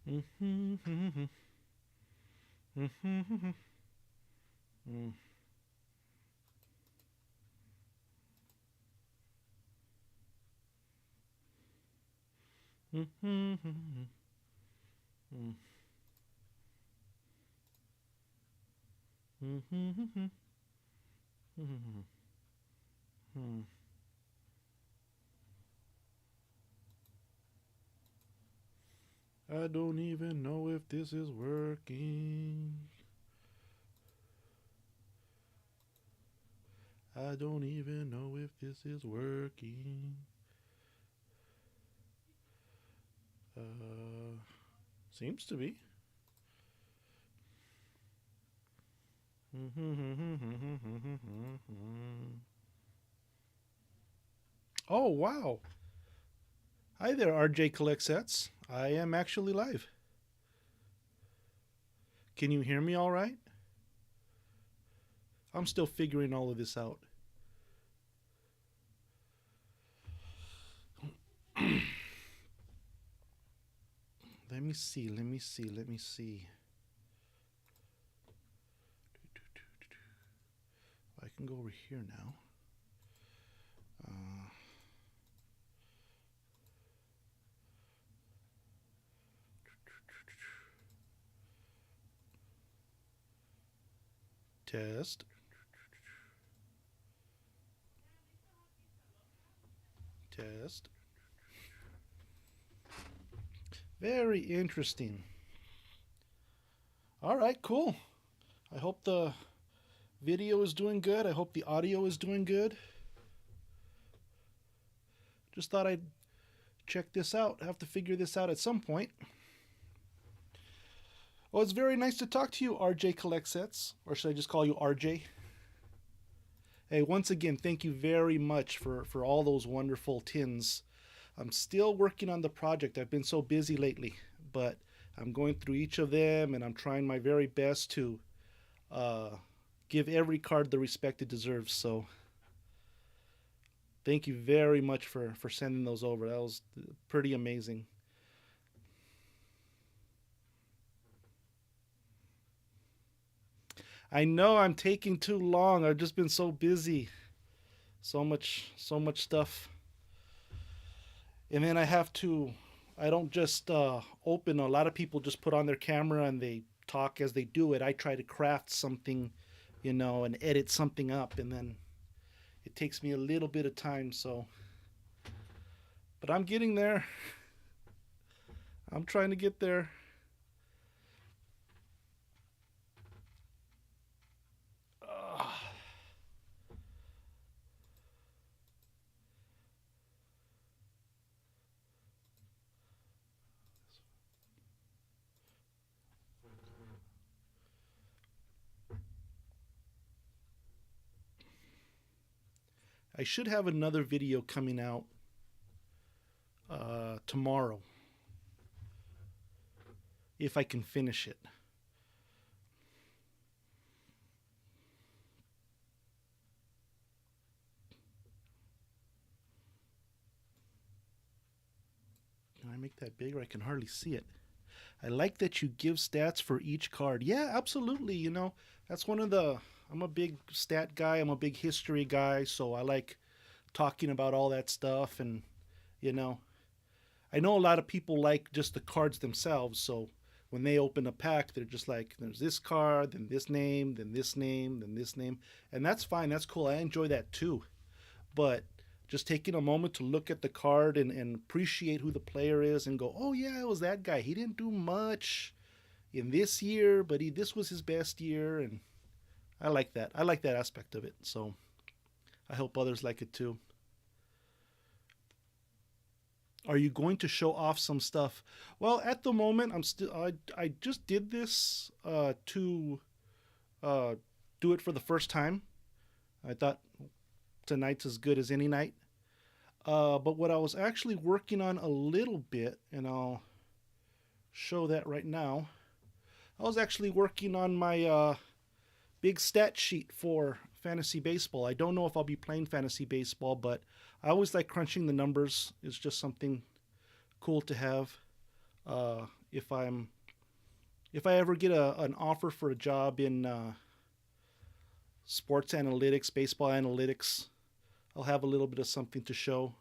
Mm-hmm. Mm-hmm. Mm-hmm. Mm-hmm. Mm-hmm. I don't even know if this is working. I don't even know if this is working. Uh, Seems to be. Oh, wow. Hi there, RJ Collect Sets. I am actually live. Can you hear me all right? I'm still figuring all of this out. Let me see, let me see, let me see. I can go over here now. Uh, Test, test. Very interesting. All right, cool. I hope the video is doing good. I hope the audio is doing good. Just thought I'd check this out. I have to figure this out at some point. Well, it's very nice to talk to you, RJ Collect Sets. Or should I just call you RJ? Hey, once again, thank you very much for all those wonderful tins. I'm still working on the project. I've been so busy lately, but I'm going through each of them and I'm trying my very best to uh, give every card the respect it deserves. So thank you very much for sending those over. That was pretty amazing. I know I'm taking too long. I've just been so busy. So much stuff. And then I have to I don't just open. A lot of people just put on their camera and they talk as they do it. I try to craft something, and edit something up, and then it takes me a little bit of time. So, but I'm getting there. I'm trying to get there. Uh, I should have another video coming out tomorrow if I can finish it. Can I make that bigger? I can hardly see it. I like that you give stats for each card. Yeah, absolutely. That's one of the. I'm a big stat guy. I'm a big history guy. So I like talking about all that stuff. And, you know, I know a lot of people like just the cards themselves. So when they open a pack, they're just like, there's this card, then this name, then this name, then this name. And that's fine. That's cool. I enjoy that too. But just taking a moment to look at the card and appreciate who the player is and go, oh, yeah, it was that guy. He didn't do much in this year, but this was his best year. And I like that. I like that aspect of it. So I hope others like it too. Are you going to show off some stuff? Well, at the moment, I just did this to uh, do it for the first time. I thought tonight's as good as any night. But what I was actually working on a little bit, and I'll show that right now. I was actually working on my big stat sheet for fantasy baseball. I don't know if I'll be playing fantasy baseball, but I always like crunching the numbers. It's just something cool to have. if I ever get an offer for a job in sports analytics, baseball analytics, I'll have a little bit of something to show.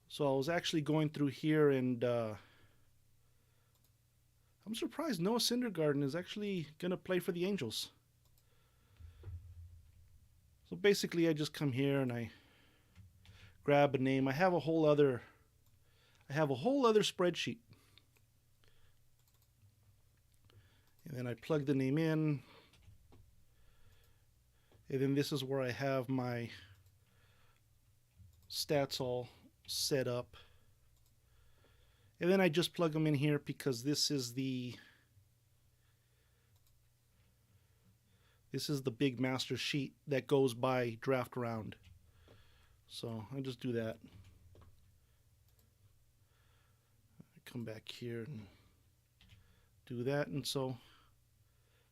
So I was actually going through here, and I'm surprised Noah Syndergaard is actually going to play for the Angels. So basically, I just come here and I grab a name. I have a whole other spreadsheet. And then I plug the name in. And then this is where I have my stats all set up. And then I just plug them in here because this is the big master sheet that goes by draft round. So I just do that. I come back here and do that, and so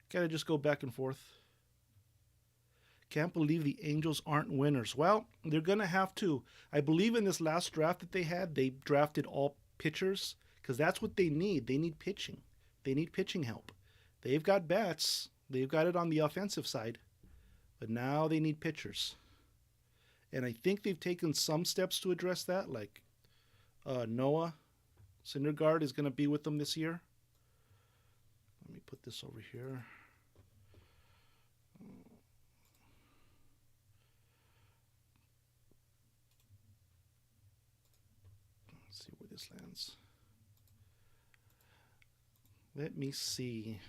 gotta just go back and forth. Can't believe the Angels aren't winners. Well, they're gonna have to. I believe in this last draft that they had, they drafted all pitchers because that's what they need. They need pitching. They need pitching help. They've got bats. They've got it on the offensive side, but now they need pitchers. And I think they've taken some steps to address that, like Noah Syndergaard is going to be with them this year. Let me put this over here. Let's see where this lands. Let me see.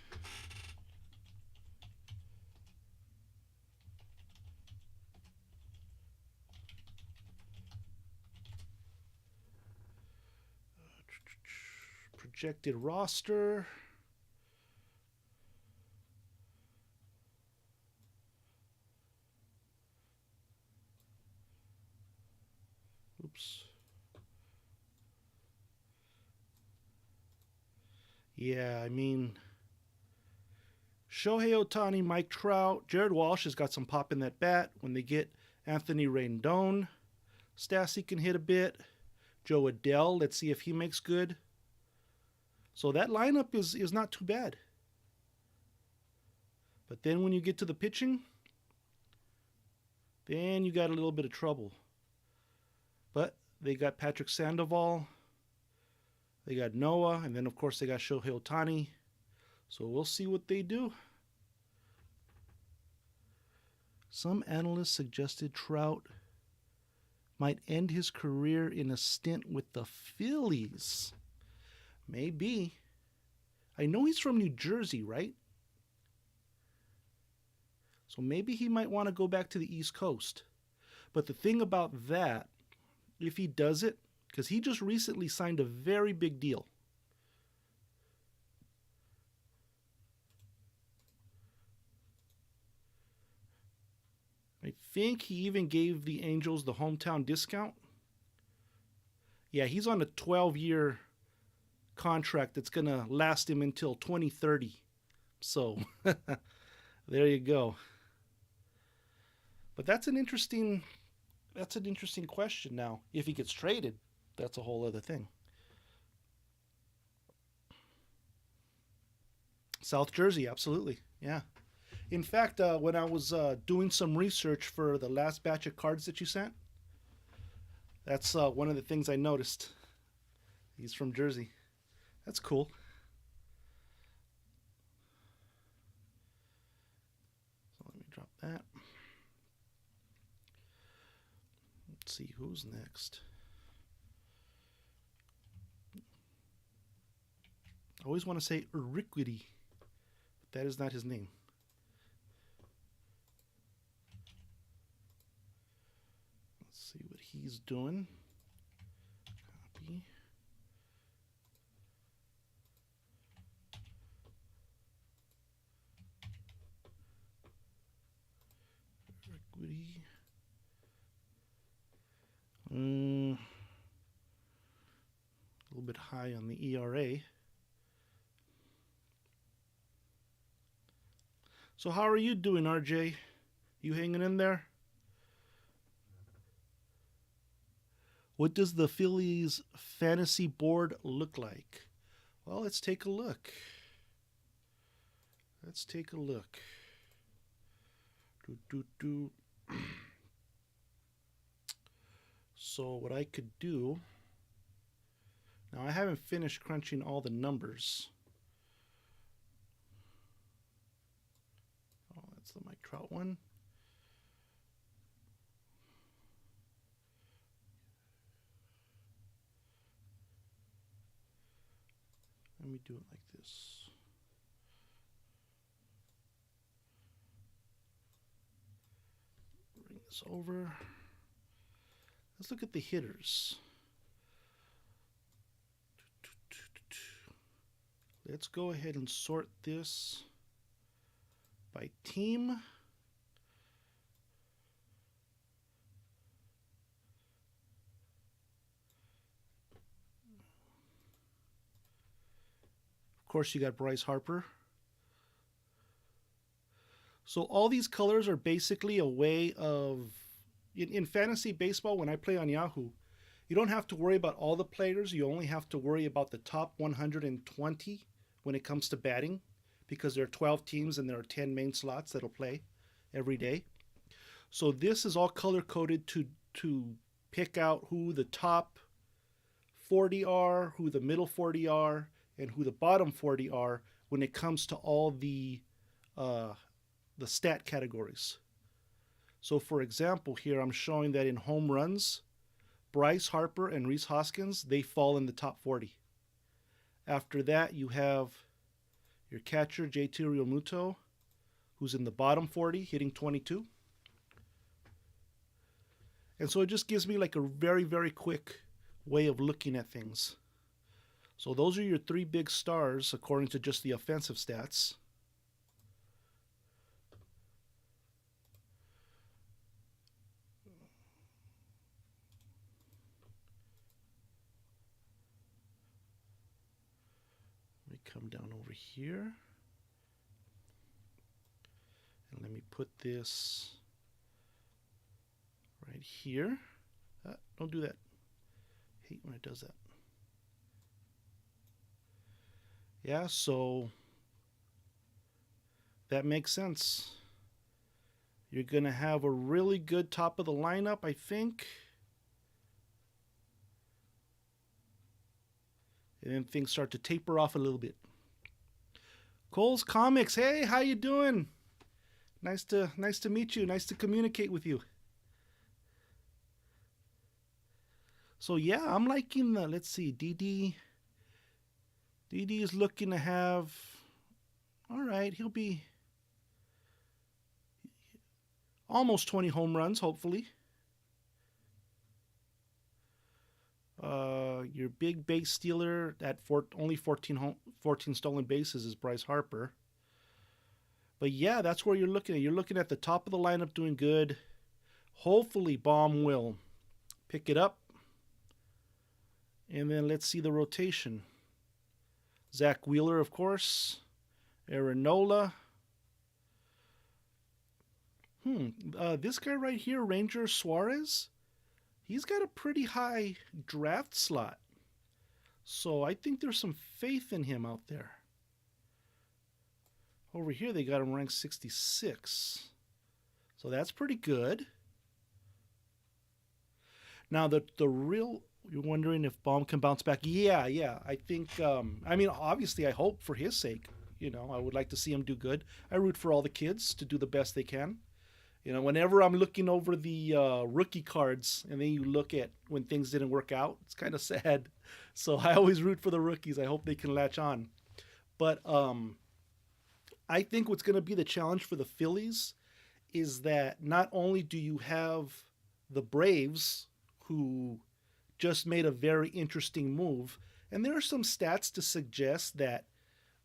Projected roster. Oops. Yeah, I mean, Shohei Ohtani, Mike Trout, Jared Walsh has got some pop in that bat. When they get Anthony Rendon, Stassi can hit a bit. Joe Adell, let's see if he makes good. So that lineup is not too bad. But then when you get to the pitching, then you got a little bit of trouble. But they got Patrick Sandoval, they got Noah, and then of course they got Shohei Ohtani. So we'll see what they do. Some analysts suggested Trout might end his career in a stint with the Phillies. Maybe. I know he's from New Jersey, right? So maybe he might want to go back to the East Coast. But the thing about that, if he does it, because he just recently signed a very big deal. I think he even gave the Angels the hometown discount. Yeah, he's on a 12-year contract that's going to last him until 2030. So, there you go. But that's an interesting question now. If he gets traded, that's a whole other thing. South Jersey, absolutely. Yeah. In fact, when I was doing some research for the last batch of cards that you sent, that's one of the things I noticed. He's from Jersey. That's cool. So let me drop that. Let's see who's next. I always want to say Uriquity, but that is not his name. Let's see what he's doing. Copy. Uriquity. A little bit high on the ERA. So how are you doing, RJ? You hanging in there? What does the Phillies fantasy board look like? Well, let's take a look. Let's take a look. Do, do, do. So what I could do, now I haven't finished crunching all the numbers. Oh, that's the Mike Trout one. Let me do it like this. Bring this over. Let's look at the hitters. Let's go ahead and sort this by team. Of course, you got Bryce Harper. So all these colors are basically a way of, in fantasy baseball, when I play on Yahoo, you don't have to worry about all the players. You only have to worry about the top 120 when it comes to batting, because there are 12 teams and there are 10 main slots that'll play every day. So this is all color coded to pick out who the top 40 are, who the middle 40 are, and who the bottom 40 are when it comes to all the stat categories. So for example, here I'm showing that in home runs, Bryce Harper and Rhys Hoskins, they fall in the top 40. After that, you have your catcher, JT Realmuto, who's in the bottom 40, hitting 22. And so it just gives me like a very, very quick way of looking at things. So those are your three big stars according to just the offensive stats. Let me come down over here. And let me put this right here. Don't do that. I hate when it does that. Yeah, so that makes sense. You're going to have a really good top of the lineup, I think. And then things start to taper off a little bit. Cole's Comics. Hey, how you doing? Nice to meet you. Nice to communicate with you. So yeah, I'm liking the, let's see, DD is looking to have, all right, he'll be almost 20 home runs, hopefully. Your big base stealer at only 14 stolen bases is Bryce Harper. But yeah, that's where you're looking at. You're looking at the top of the lineup doing good. Hopefully, Baum will pick it up. And then let's see the rotation. Zach Wheeler, of course. Aaron Nola. This guy right here, Ranger Suarez, he's got a pretty high draft slot. So I think there's some faith in him out there. Over here, they got him ranked 66. So that's pretty good. Now, the real, you're wondering if Baum can bounce back. Yeah. I think, obviously, I hope for his sake. I would like to see him do good. I root for all the kids to do the best they can. Whenever I'm looking over the rookie cards and then you look at when things didn't work out, it's kind of sad. So I always root for the rookies. I hope they can latch on. But I think what's going to be the challenge for the Phillies is that not only do you have the Braves, who just made a very interesting move, and there are some stats to suggest that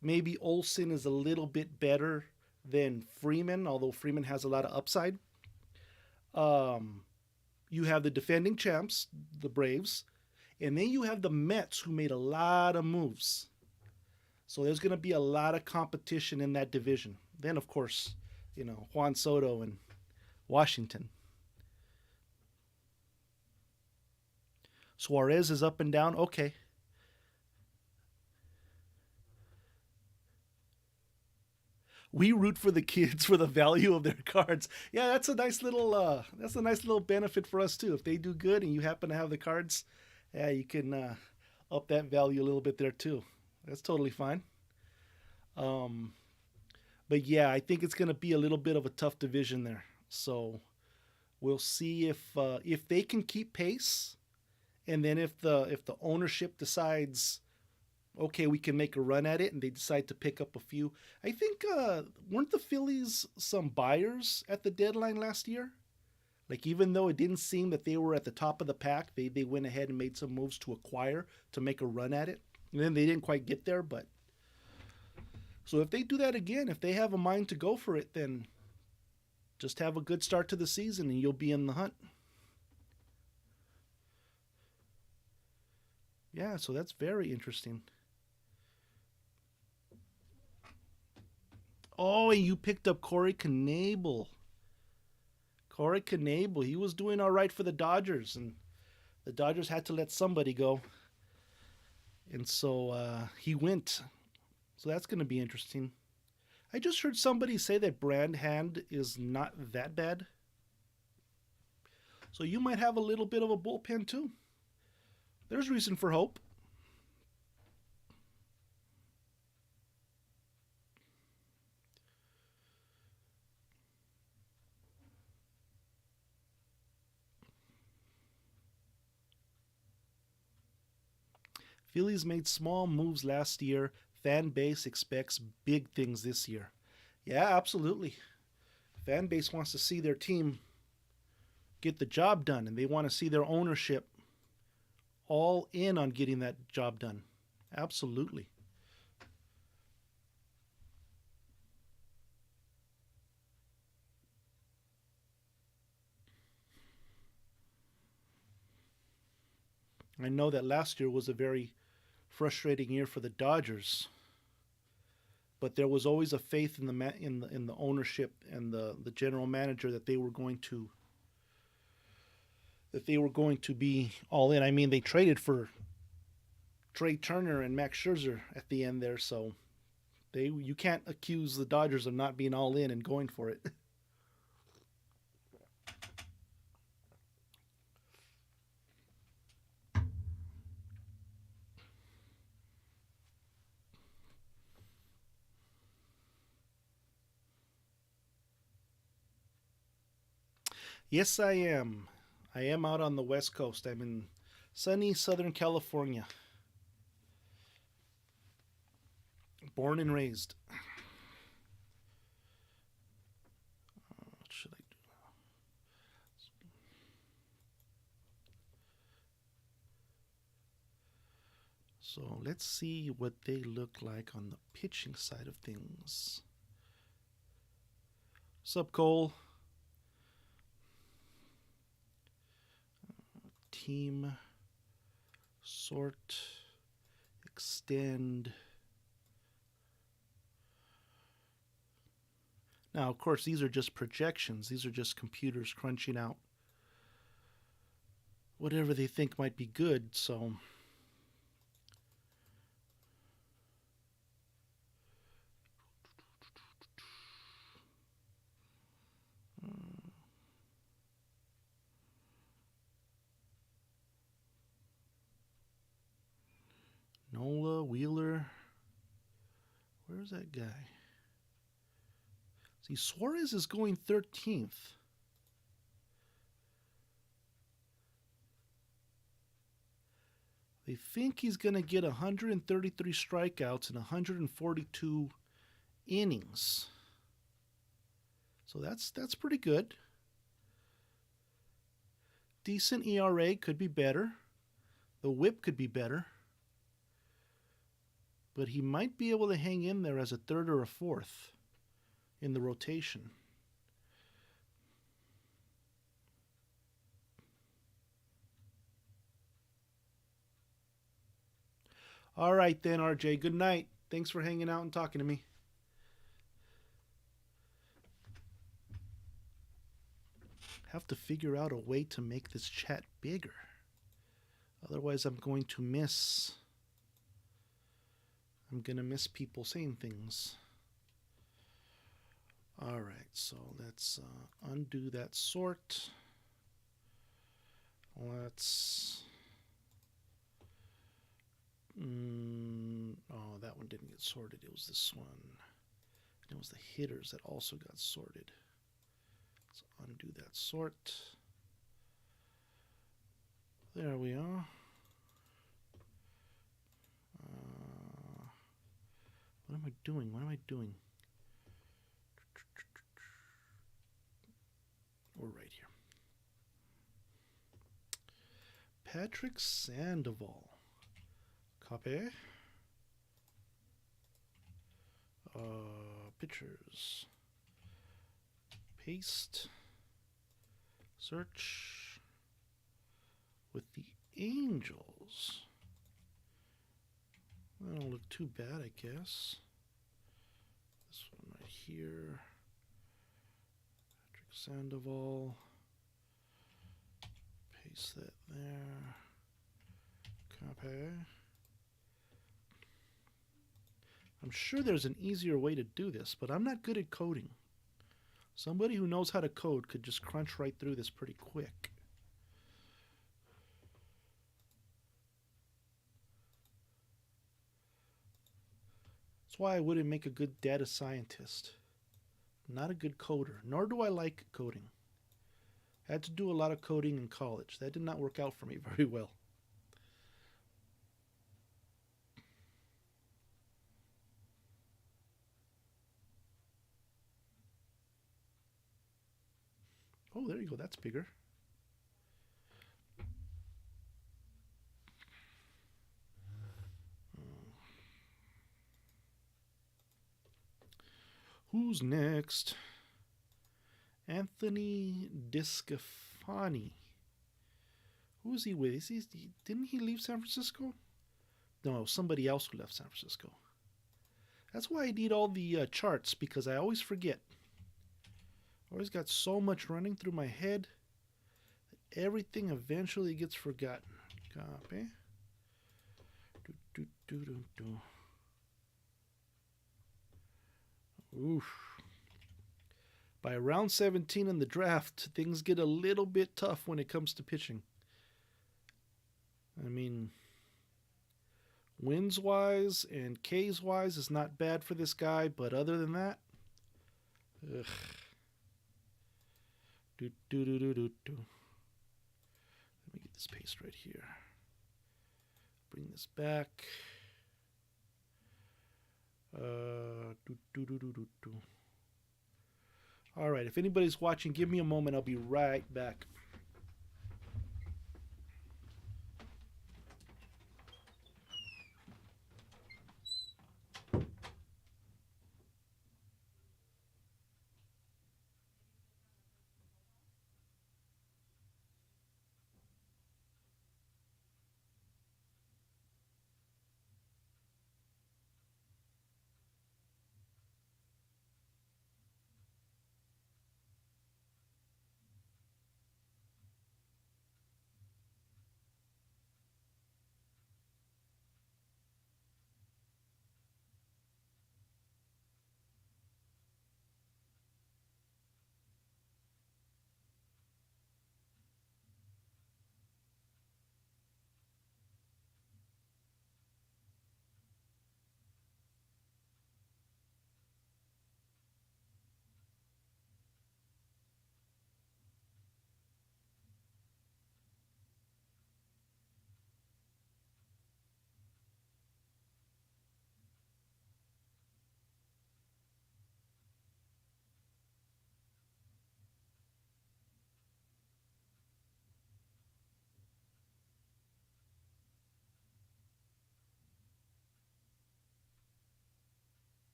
maybe Olsen is a little bit better than Freeman, although Freeman has a lot of upside. You have the defending champs, the Braves, and then you have the Mets, who made a lot of moves. So there's going to be a lot of competition in that division. Then, of course, Juan Soto and Washington. Suarez is up and down. Okay. We root for the kids for the value of their cards. Yeah, that's a nice little benefit for us too. If they do good and you happen to have the cards, yeah, you can up that value a little bit there too. That's totally fine. Um, but yeah, I think it's going to be a little bit of a tough division there. So we'll see if they can keep pace, and then if the ownership decides, okay, we can make a run at it, and they decide to pick up a few. I think weren't the Phillies some buyers at the deadline last year? Like even though it didn't seem that they were at the top of the pack, they went ahead and made some moves to acquire to make a run at it. And then they didn't quite get there, but so if they do that again, if they have a mind to go for it, then just have a good start to the season and you'll be in the hunt. Yeah, so that's very interesting. Oh, and you picked up Corey Knable. Corey Knable, he was doing all right for the Dodgers, and the Dodgers had to let somebody go, and so he went. So that's going to be interesting. I just heard somebody say that Brand Hand is not that bad, so you might have a little bit of a bullpen too. There's reason for hope. Phillies made small moves last year. Fan base expects big things this year. Yeah, absolutely. Fan base wants to see their team get the job done, and they want to see their ownership all in on getting that job done. Absolutely. I know that last year was a very frustrating year for the Dodgers, but there was always a faith in the ownership and the general manager that they were going to be all in. I mean, they traded for Trey Turner and Max Scherzer at the end there, so they you can't accuse the Dodgers of not being all in and going for it. Yes, I am. I am out on the West Coast. I'm in sunny Southern California, born and raised. What should I do? So let's see what they look like on the pitching side of things. Sup, Cole? Team, sort, extend. Now, of course, these are just projections. These are just computers crunching out whatever they think might be good. So, Nola, Wheeler. Where's that guy? See, Suarez is going 13th. They think he's going to get 133 strikeouts and 142 innings. So that's pretty good. Decent ERA, could be better. The whip could be better. But he might be able to hang in there as a third or a fourth in the rotation. All right, then, RJ. Good night. Thanks for hanging out and talking to me. Have to figure out a way to make this chat bigger. Otherwise, I'm going to miss. I'm going to miss people saying things. All right, so let's undo that sort. Let's. Oh, that one didn't get sorted. It was this one. It was the hitters that also got sorted. Let's undo that sort. There we are. What am I doing? What am I doing? We're right here. Patrick Sandoval. Copy. Pictures. Paste. Search. With the Angels. That don't look too bad, I guess. This one right here. Patrick Sandoval. Paste that there. Copy. I'm sure there's an easier way to do this, but I'm not good at coding. Somebody who knows how to code could just crunch right through this pretty quick. That's why I wouldn't make a good data scientist. Not a good coder, nor do I like coding. I had to do a lot of coding in college. That did not work out for me very well. Oh, there you go. That's bigger. Who's next? Anthony Discafani. Who is he with? Didn't he leave San Francisco? No, somebody else who left San Francisco. That's why I need all the charts, because I always forget. I always got so much running through my head that everything eventually gets forgotten. Copy. Oof. By round 17 in the draft, things get a little bit tough when it comes to pitching. I mean, wins wise and Ks wise is not bad for this guy, but other than that, ugh. Let me get this paste right here. Bring this back. All right, if anybody's watching, give me a moment. I'll be right back.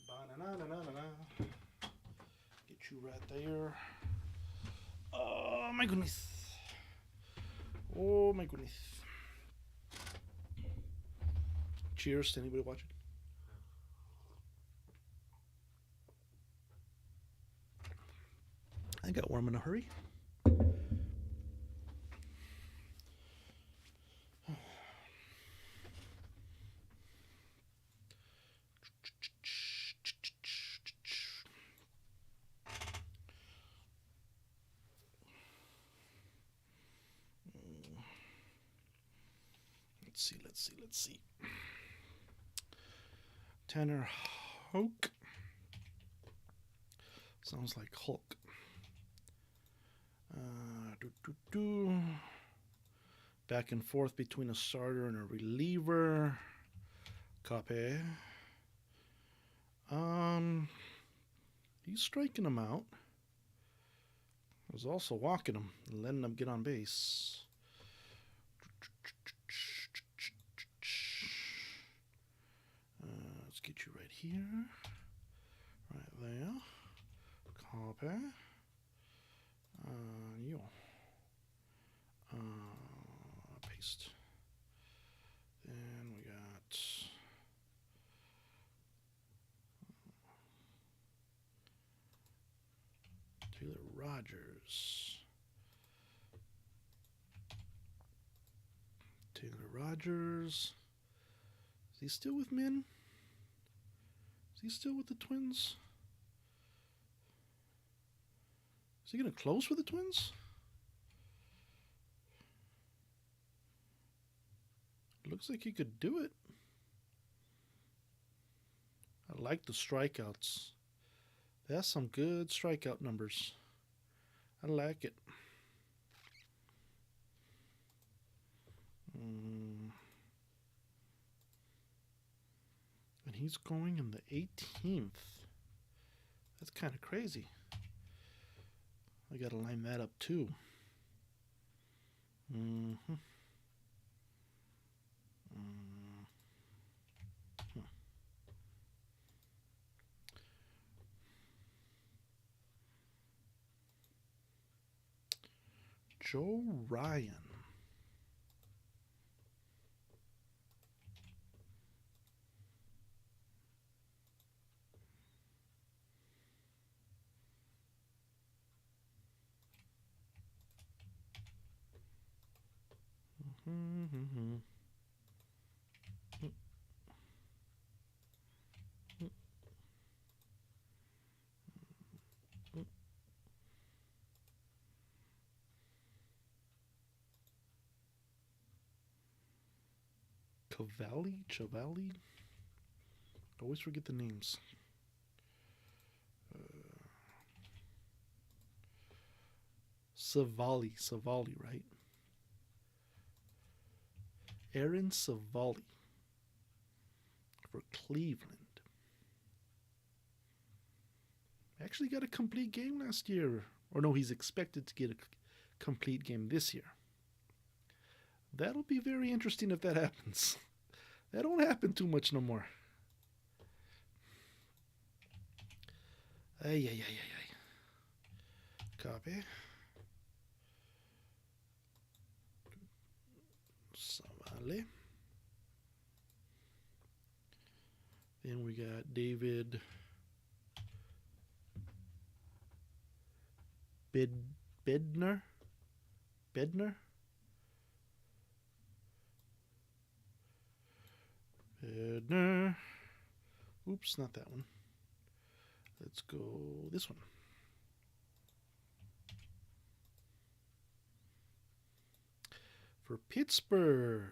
Ba-na-na-na-na-na. Get you right there. Oh my goodness. Oh my goodness. Cheers to anybody watching. I got warm in a hurry. Let's see. Tanner Houck. Sounds like Hulk. Back and forth between a starter and a reliever. Copy. He's striking him out. He's also walking him, letting him get on base. Let's get you right here. Right there. Copy. You. Paste. Then we got Taylor Rogers. Is he still with men? Is he still with the Twins? Is he going to close for the Twins? Looks like he could do it. I like the strikeouts. That's some good strikeout numbers. I like it. And he's going in the 18th. That's kind of crazy. I got to line that up too. Joe Ryan. Chavalli? Always forget the names. Savali, right? Aaron Savali for Cleveland. Actually got a complete game last year. Or no, he's expected to get a complete game this year. That'll be very interesting if that happens. That don't happen too much no more. Ay. Copy. Savali. Then we got David Bednar. Oops, not that one. Let's go this one. For Pittsburgh.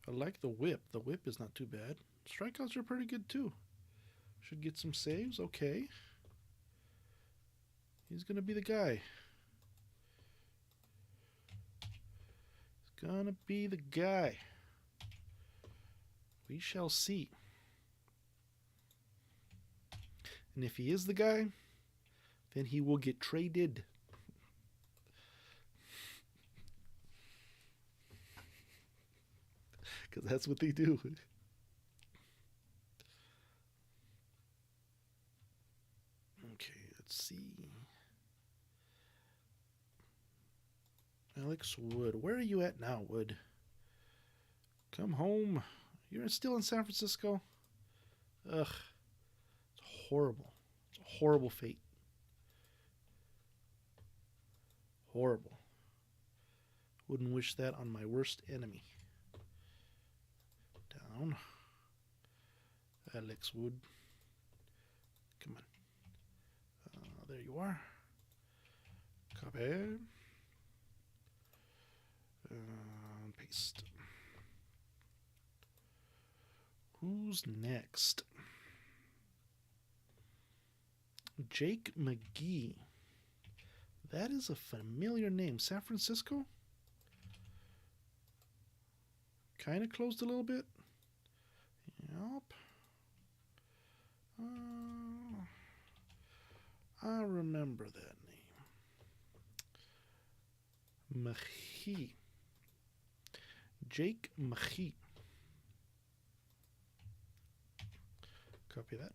I like the whip. The whip is not too bad. Strikeouts are pretty good too. Should get some saves. Okay. He's going to be the guy. He's going to be the guy. We shall see. And if he is the guy, then he will get traded. Because that's what they do. Okay, let's see. Alex Wood. Where are you at now, Wood? Come home. You're still in San Francisco? Ugh. It's horrible. It's a horrible fate. Horrible. Wouldn't wish that on my worst enemy. Down. Alex Wood. Come on. There you are. Copy. Paste. Who's next? Jake McGee. That is a familiar name. San Francisco? Kind of closed a little bit. Yep. I remember that name. McGee. Jake McGee. Copy that.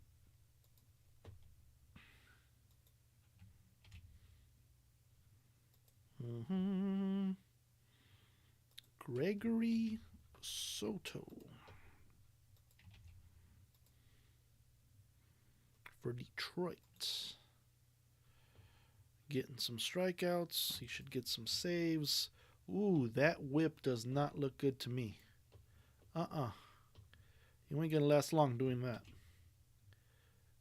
Gregory Soto for Detroit. Getting some strikeouts. He should get some saves. Ooh, that whip does not look good to me. You ain't gonna last long doing that.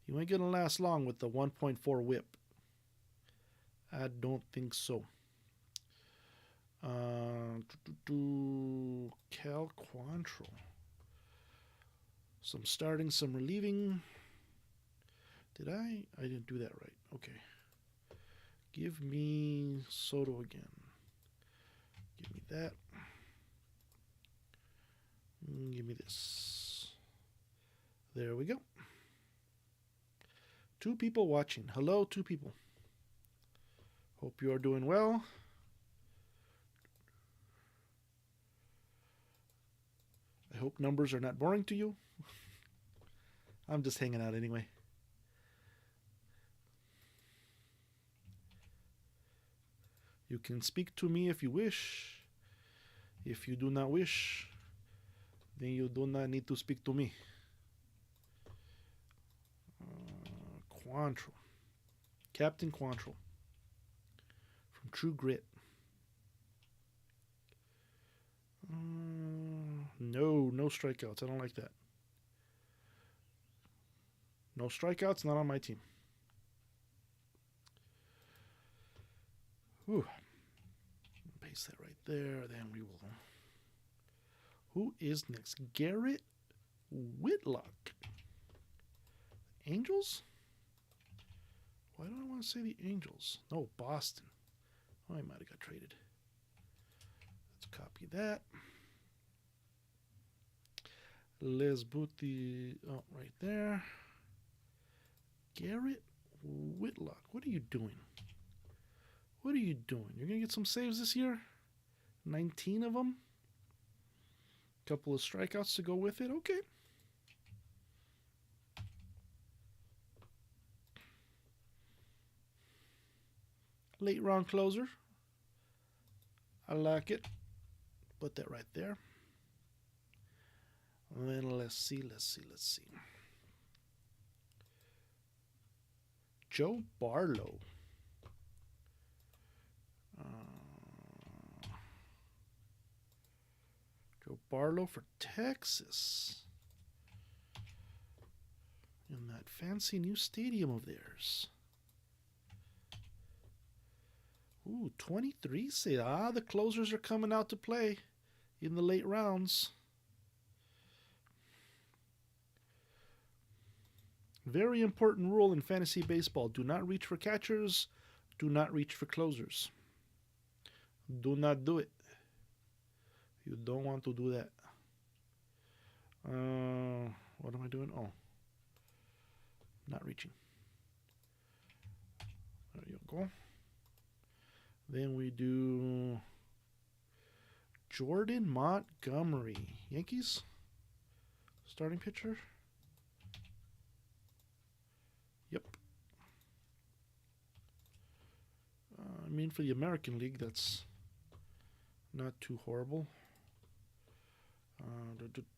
You ain't gonna last long with the 1.4 whip. I don't think so. Cal Quantrill. Some starting, some relieving. Did I? I didn't do that right. Okay. Give me Soto again. Give me that. Give me this. There we go. 2 people watching. Hello, 2 people. Hope you are doing well. I hope numbers are not boring to you. I'm just hanging out anyway. You can speak to me if you wish. If you do not wish, then you do not need to speak to me. Quantrill. Captain Quantrill. From True Grit. No strikeouts. I don't like that. No strikeouts, not on my team. Whew. Paste that right there. Then we will. Who is next? Garrett Whitlock. Angels? Why do I want to say the Angels? No, Boston. Oh, I might have got traded. Let's copy that. Let's boot the... Oh, right there. Garrett Whitlock. What are you doing? What are you doing? You're going to get some saves this year? 19 of them? Couple of strikeouts to go with it? Okay. Late round closer. I like it. Put that right there. And then let's see. Joe Barlow. Joe Barlow for Texas. In that fancy new stadium of theirs. Ooh, 23 say. The closers are coming out to play in the late rounds. Very important rule in fantasy baseball. Do not reach for catchers. Do not reach for closers. Do not do it. You don't want to do that. What am I doing? Oh. Not reaching. There you go. Then we do Jordan Montgomery. Yankees? Starting pitcher? Yep. I mean, for the American League, that's not too horrible.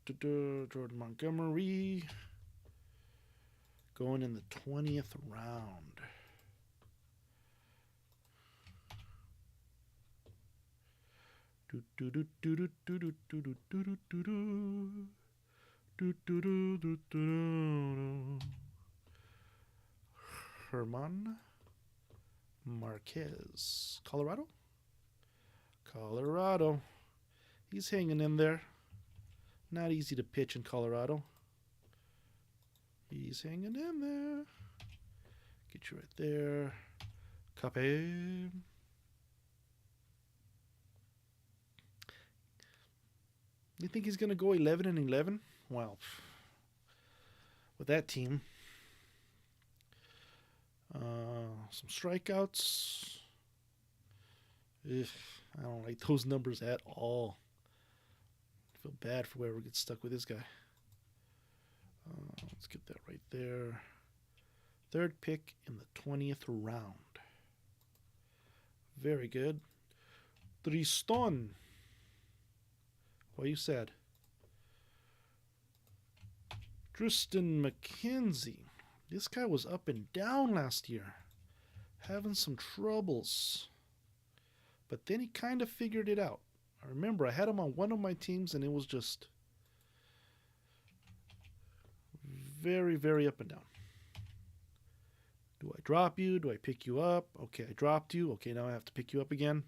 Jordan Montgomery. Going in the 20th round. Herman Marquez. Colorado? Colorado. He's hanging in there. Not easy to pitch in Colorado. He's hanging in there. Get you right there. Copy. You think he's going to go 11-11? Well, with that team. Some strikeouts. Ugh, I don't like those numbers at all. I feel bad for whoever gets stuck with this guy. Let's get that right there. Third pick in the 20th round. Very good. Tristan. Why are you sad? Tristan McKenzie. This guy was up and down last year. Having some troubles. But then he kind of figured it out. I remember I had him on one of my teams and it was just very, very up and down. Do I drop you? Do I pick you up? Okay, I dropped you. Okay, now I have to pick you up again.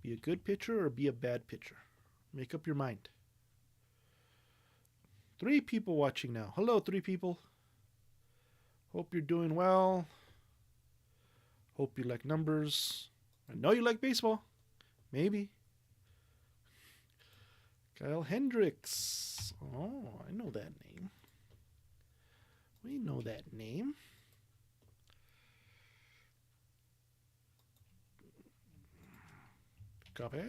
Be a good pitcher or be a bad pitcher? Make up your mind. 3 people watching now. Hello, 3 people. Hope you're doing well. Hope you like numbers. I know you like baseball. Maybe. Kyle Hendricks. Oh, I know that name. We know that name. Copy. Wait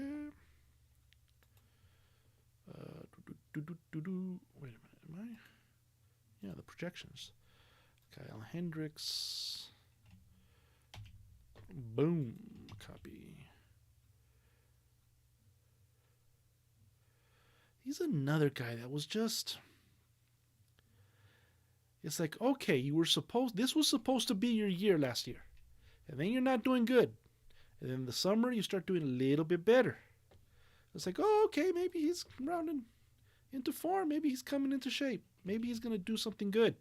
a minute, am I? Yeah, the projections. Kyle Hendricks. Boom. Copy. He's another guy that was just... It's like, okay, this was supposed to be your year last year. And then you're not doing good. And then in the summer, you start doing a little bit better. It's like, oh, okay, maybe he's rounding into form. Maybe he's coming into shape. Maybe he's going to do something good.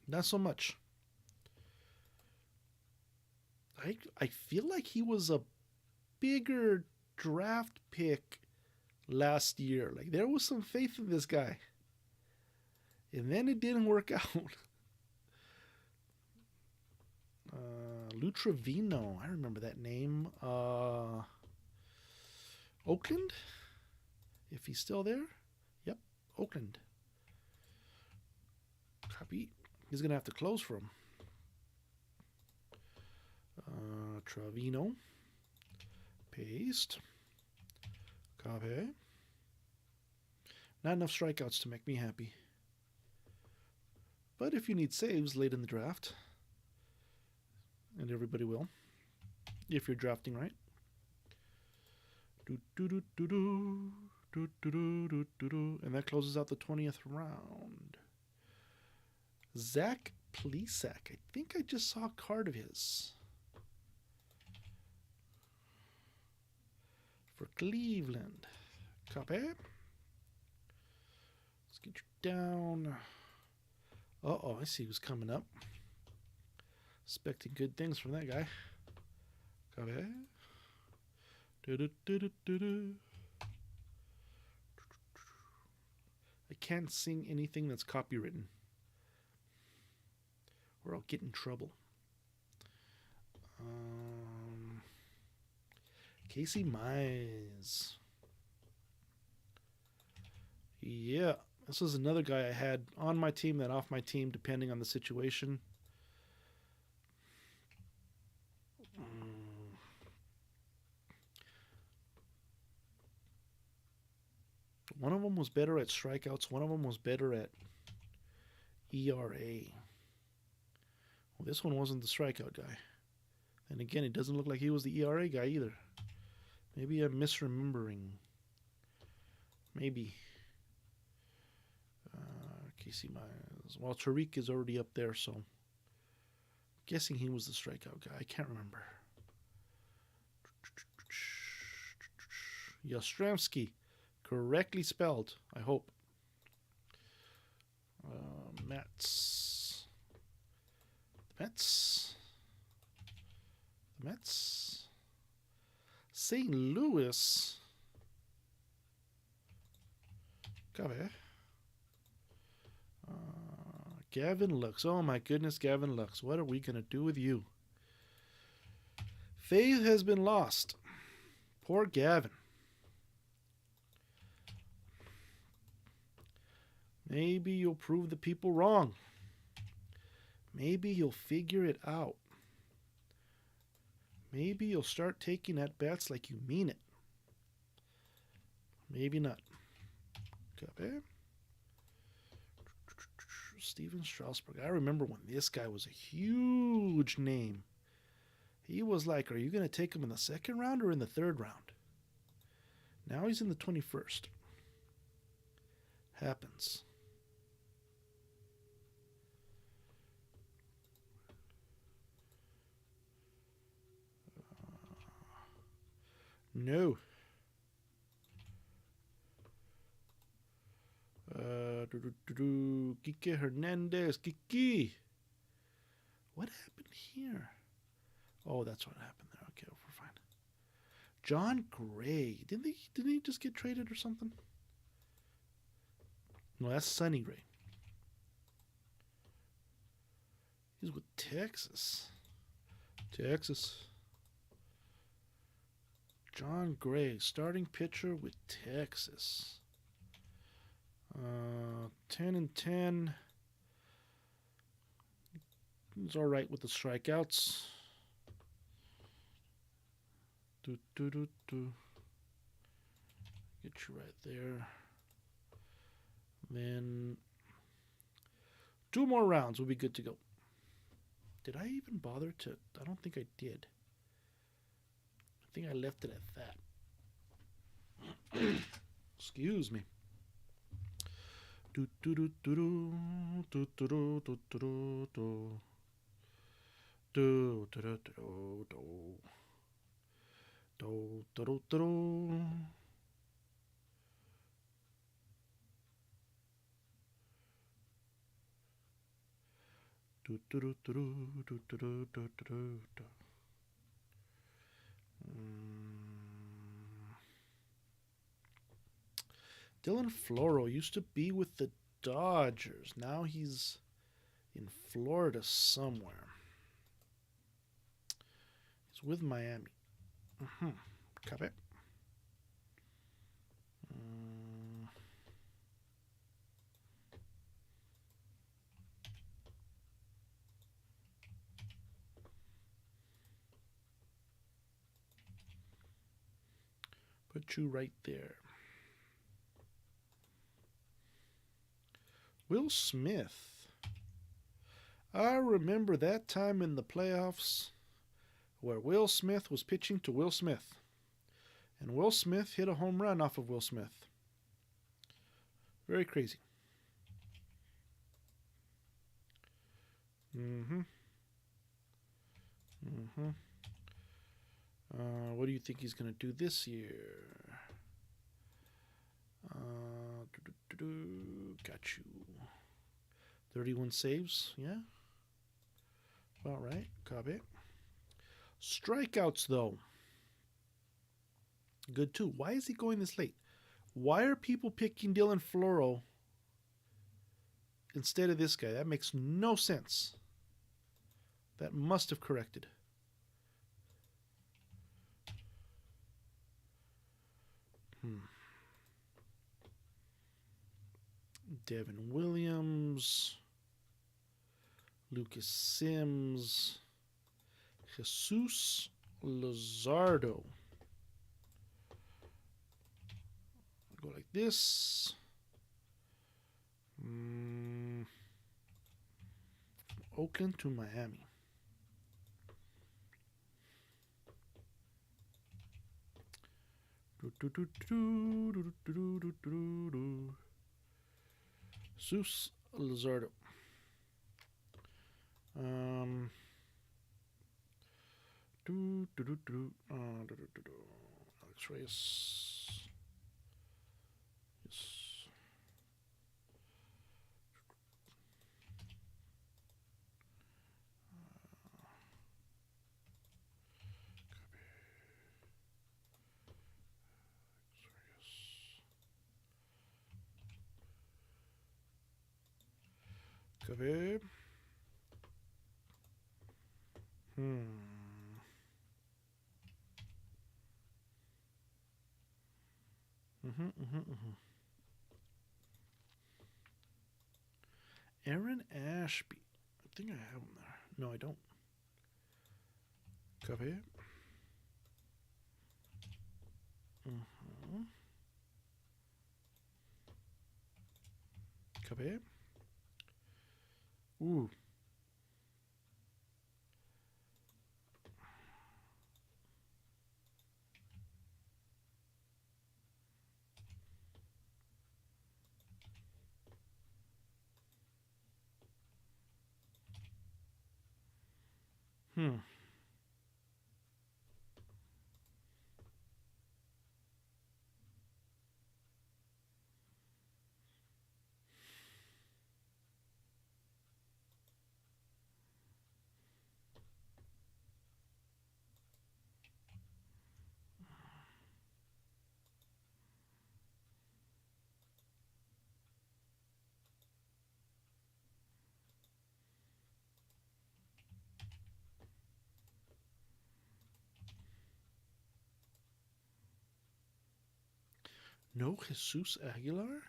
Not so much. I feel like he was a bigger draft pick last year. Like, there was some faith in this guy. And then it didn't work out. Lou Trevino. I remember that name. Oakland? If he's still there? Yep, Oakland. Copy. He's going to have to close for him. Trevino. Paste. Copy. Not enough strikeouts to make me happy. But if you need saves late in the draft, and everybody will, if you're drafting right. And that closes out the 20th round. Zach Plesac. I think I just saw a card of his. For Cleveland. Copy. Let's get you down. Uh-oh, I see who's coming up. Expecting good things from that guy. Copy. I can't sing anything that's copywritten, or I'll get in trouble. Casey Mize. Yeah, this is another guy I had on my team, then off my team, depending on the situation. One of them was better at strikeouts. One of them was better at ERA. Well, this one wasn't the strikeout guy. And again, it doesn't look like he was the ERA guy either. Maybe I'm misremembering. Maybe. Casey Mize. Well, Tariq is already up there, so guessing he was the strikeout guy. I can't remember. Yastrzemski. Correctly spelled, I hope. Mets. The Mets. The Mets. St. Louis. Copy. Gavin Lux. Oh my goodness, Gavin Lux. What are we going to do with you? Faith has been lost. Poor Gavin. Maybe you'll prove the people wrong. Maybe you'll figure it out. Maybe you'll start taking at bats like you mean it. Maybe not. Copy. Steven Strasburg. I remember when this guy was a huge name. He was like, are you going to take him in the second round or in the third round? Now he's in the 21st. Happens. No. Kike Hernandez. Kiki. What happened here? Oh, that's what happened there. Okay, we're fine. John Gray. Didn't he just get traded or something? No, that's Sonny Gray. He's with Texas. Texas. John Gray, starting pitcher with Texas. 10-10. He's all right with the strikeouts. Get you right there. Then 2 more rounds. We'll be good to go. Did I even bother to? I don't think I did. I think I left it at that. Excuse me. Dylan Floro used to be with the Dodgers. Now he's in Florida somewhere. He's with Miami. Copy. Put you right there. Will Smith. I remember that time in the playoffs where Will Smith was pitching to Will Smith. And Will Smith hit a home run off of Will Smith. Very crazy. What do you think he's going to do this year? Got you. 31 saves, yeah? About right. Copy. Strikeouts, though. Good, too. Why is he going this late? Why are people picking Dylan Floro instead of this guy? That makes no sense. That must have corrected. Devin Williams, Lucas Sims, Jesus Luzardo. Go like this. Oakland to Miami. Zeus Luzardo. Alex Reyes. Yes. Copy. Aaron Ashby. I think I have him there. No, I don't. Copy. Copy. Ooh. No Jesus Aguilar?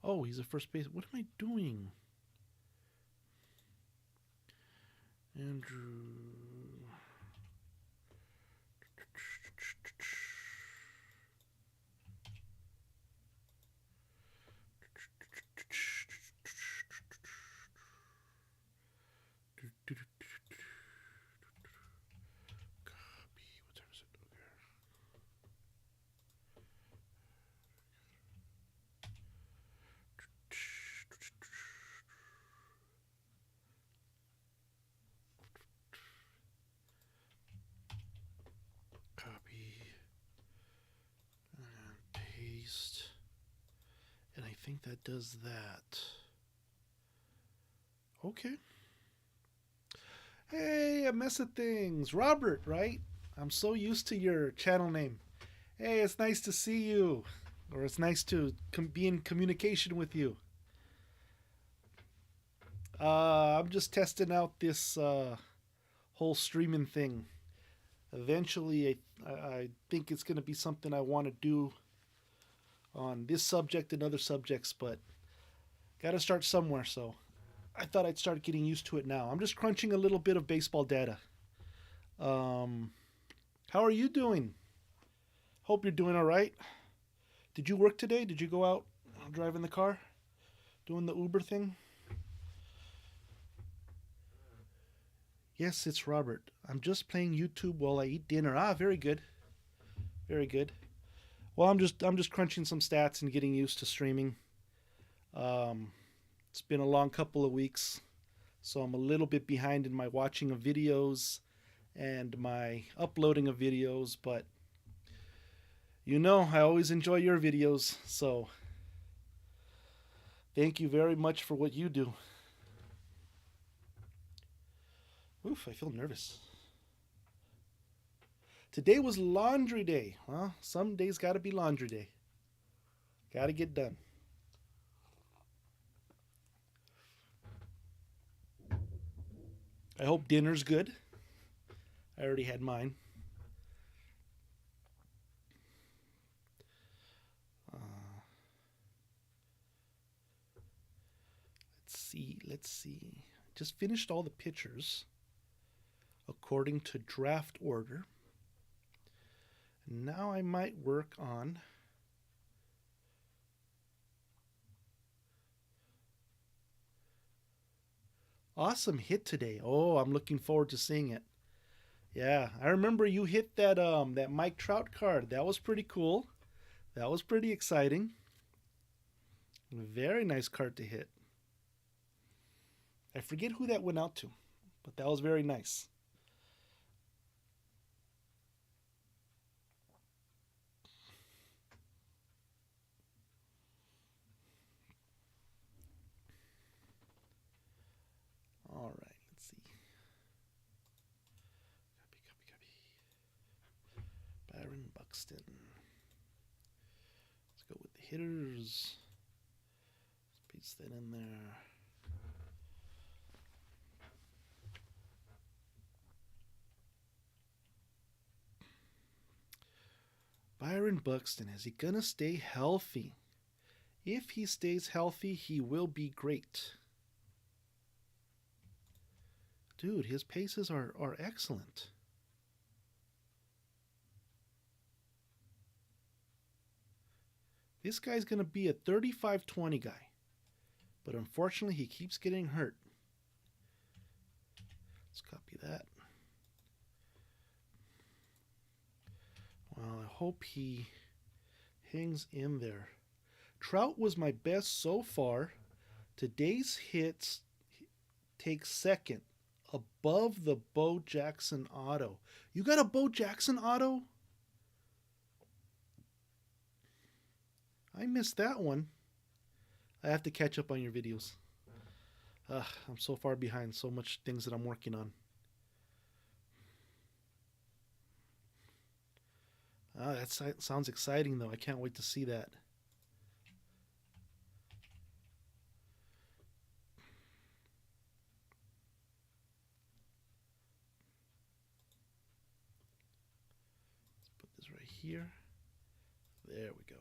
Oh, he's a first base. What am I doing? Andrew. And I think that does that. Okay. Hey, a mess of things. Robert, right? I'm so used to your channel name. Hey, it's nice to see you. Or it's nice to be in communication with you. I'm just testing out this whole streaming thing. Eventually, I think it's going to be something I want to do on this subject and other subjects, but got to start somewhere. So I thought I'd start getting used to it now. I'm just crunching a little bit of baseball data. How are you doing? Hope you're doing all right. Did you work today? Did you go out driving the car? Doing the Uber thing? Yes, it's Robert. I'm just playing YouTube while I eat dinner. Ah, very good. Very good. Well, I'm just crunching some stats and getting used to streaming. It's been a long couple of weeks, so I'm a little bit behind in my watching of videos and my uploading of videos, but you know, I always enjoy your videos, so thank you very much for what you do. Oof, I feel nervous. Today was laundry day. Well, some days gotta be laundry day. Gotta get done. I hope dinner's good. I already had mine. Let's see. Just finished all the pictures according to draft order. Now I might work on awesome hit today. Oh, I'm looking forward to seeing it. Yeah, I remember you hit that Mike Trout card. That was pretty cool. That was pretty exciting. Very nice card to hit. I forget who that went out to, but that was very nice. All right, let's see. Byron Buxton. Let's go with the hitters. Let's paste that in there. Byron Buxton, is he gonna stay healthy? If he stays healthy, he will be great. Dude, his paces are excellent. This guy's going to be a 35-20 guy. But unfortunately, he keeps getting hurt. Let's copy that. Well, I hope he hangs in there. Trout was my best so far. Today's hits take second above the Bo Jackson auto. You got a Bo Jackson auto? I missed that one. I have to catch up on your videos. I'm so far behind. So much things that I'm working on. That sounds exciting, though. I can't wait to see that. Let's put this right here. There we go.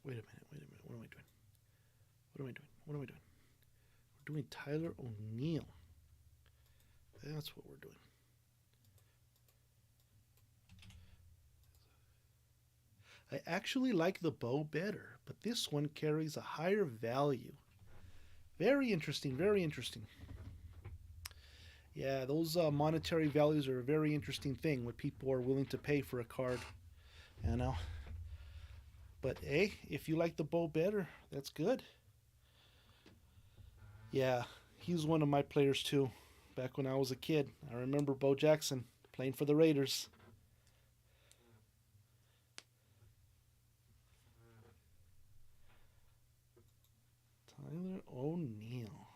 Wait a minute. What am I doing? What am I doing? We're doing Tyler O'Neill. That's what we're doing. I actually like the Bo better, but this one carries a higher value. Very interesting, very interesting. Yeah, those monetary values are a very interesting thing. What people are willing to pay for a card, you know. But hey, if you like the Bo better, that's good. Yeah, he's one of my players too. Back when I was a kid, I remember Bo Jackson playing for the Raiders. Tyler O'Neill.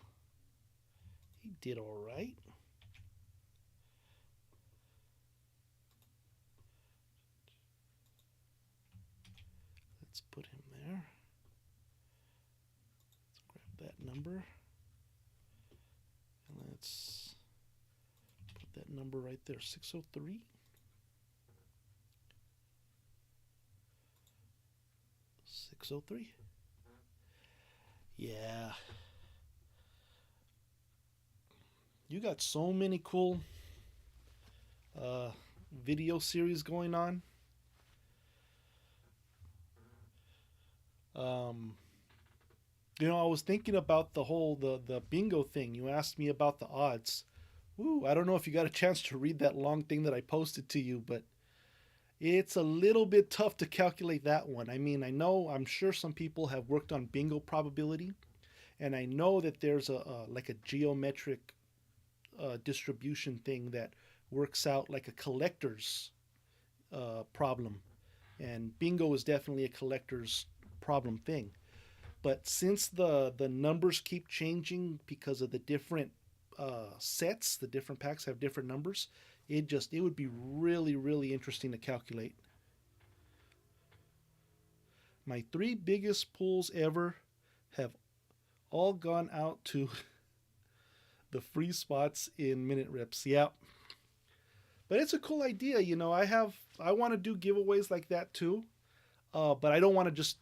He did all right. Let's put him there. Let's grab that number. And let's put that number right there, 603. 603. Yeah. You got so many cool uh, video series going on. Um, I was thinking about the bingo thing. You asked me about the odds. Ooh, I don't know if you got a chance to read that long thing that I posted to you, but it's a little bit tough to calculate that one. I mean, I'm sure some people have worked on bingo probability, and I know that there's like a geometric distribution thing that works out like a collector's problem, and bingo is definitely a collector's problem thing. But since the numbers keep changing because of the different sets, the different packs have different numbers. It would be really interesting to calculate. My three biggest pulls ever have all gone out to the free spots in Minute Rips. Yeah, but it's a cool idea. I want to do giveaways like that too. But I don't want to just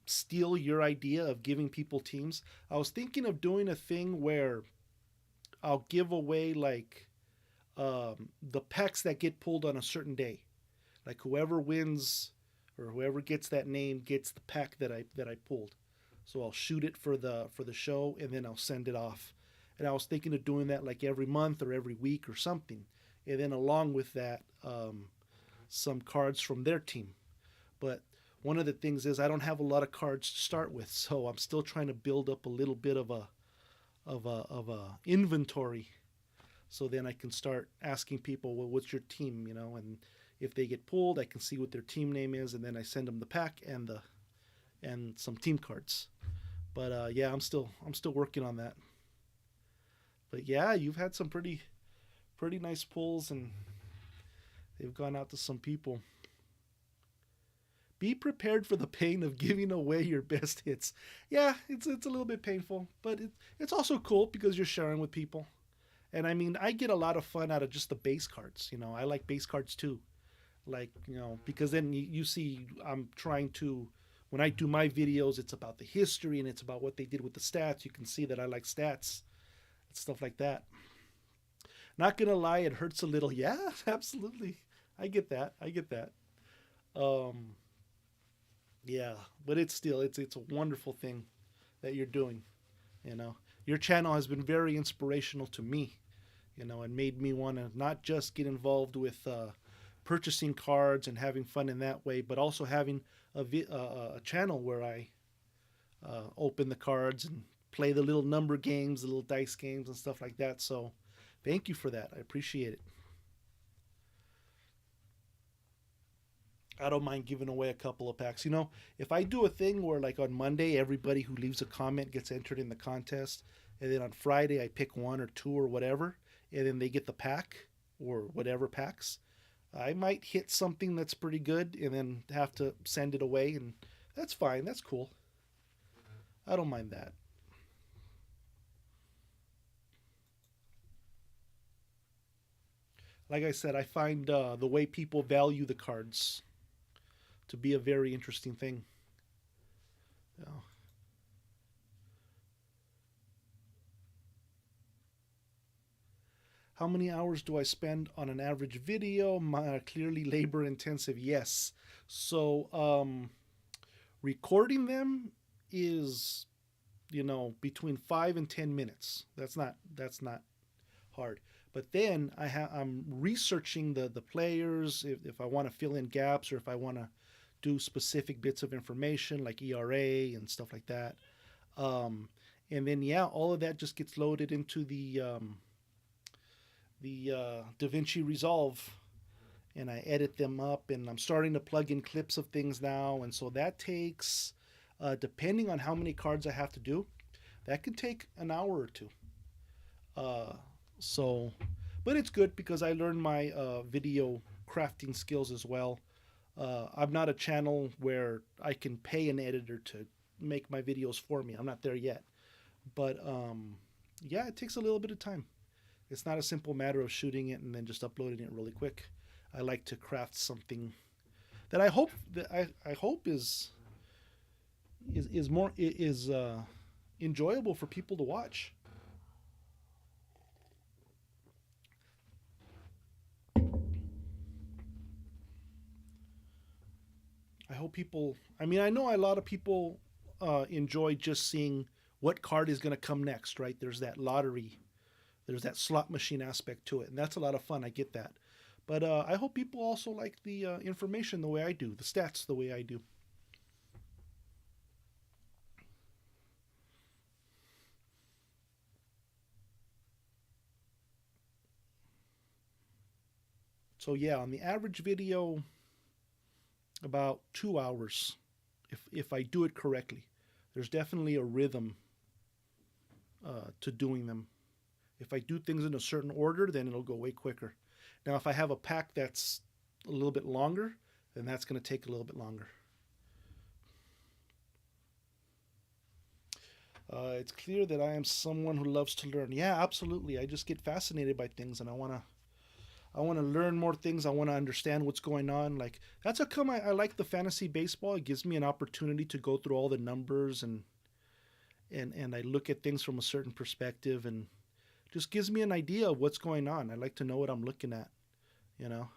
steal your idea of giving people teams. I was thinking of doing a thing where I'll give away like the packs that get pulled on a certain day. Like whoever wins or whoever gets that name gets the pack that I pulled. So I'll shoot it for the show and then I'll send it off. And I was thinking of doing that like every month or every week or something. And then along with that, some cards from their team. But one of the things is I don't have a lot of cards to start with, so I'm still trying to build up a little bit of a inventory. So then I can start asking people, well, what's your team, and if they get pulled, I can see what their team name is, and then I send them the pack and some team cards. But yeah, I'm still working on that. But yeah, you've had some pretty nice pulls, and they've gone out to some people. Be prepared for the pain of giving away your best hits. Yeah, it's a little bit painful, but it's also cool because you're sharing with people. And I mean, I get a lot of fun out of just the base cards. I like base cards too. Like, because then you see I'm trying to, when I do my videos, it's about the history and it's about what they did with the stats. You can see that I like stats and stuff like that. Not gonna lie, it hurts a little. Yeah, absolutely. I get that. I get that. Um, yeah, but it's a wonderful thing that you're doing. You know, your channel has been very inspirational to me. And made me want to not just get involved with purchasing cards and having fun in that way, but also having a channel where I open the cards and play the little number games, the little dice games, and stuff like that. So, thank you for that. I appreciate it. I don't mind giving away a couple of packs. If I do a thing where, like on Monday, everybody who leaves a comment gets entered in the contest, and then on Friday, I pick one or two or whatever, and then they get the pack or whatever packs, I might hit something that's pretty good and then have to send it away, and that's fine. That's cool. I don't mind that. Like I said, I find the way people value the cards to be a very interesting thing. Yeah. How many hours do I spend on an average video? Clearly labor intensive. Yes. So recording them is between 5 and 10 minutes. That's not hard. But then I'm researching the players if I want to fill in gaps or if I want to do specific bits of information like ERA and stuff like that. Um, and then yeah, all of that just gets loaded into the DaVinci Resolve, and I edit them up, and I'm starting to plug in clips of things now, and so that takes, depending on how many cards I have to do, that can take an hour or two. Uh, so, but it's good because I learned my video crafting skills as well. I'm not a channel where I can pay an editor to make my videos for me. I'm not there yet, but yeah, it takes a little bit of time. It's not a simple matter of shooting it and then just uploading it really quick. I like to craft something that I hope is more is enjoyable for people to watch. I hope people. I mean, I know a lot of people enjoy just seeing what card is going to come next. Right? There's that lottery. There's that slot machine aspect to it, and that's a lot of fun. I get that. But I hope people also like the information the way I do, the stats the way I do. So yeah, on the average video, about 2 hours, if I do it correctly. There's definitely a rhythm to doing them. If I do things in a certain order, then it'll go way quicker. Now, if I have a pack that's a little bit longer, then that's going to take a little bit longer. It's clear that I am someone who loves to learn. Yeah, absolutely. I just get fascinated by things, and I wanna learn more things. I wanna understand what's going on. Like that's how come I like the fantasy baseball. It gives me an opportunity to go through all the numbers and I look at things from a certain perspective and just gives me an idea of what's going on. I like to know what I'm looking at. You know,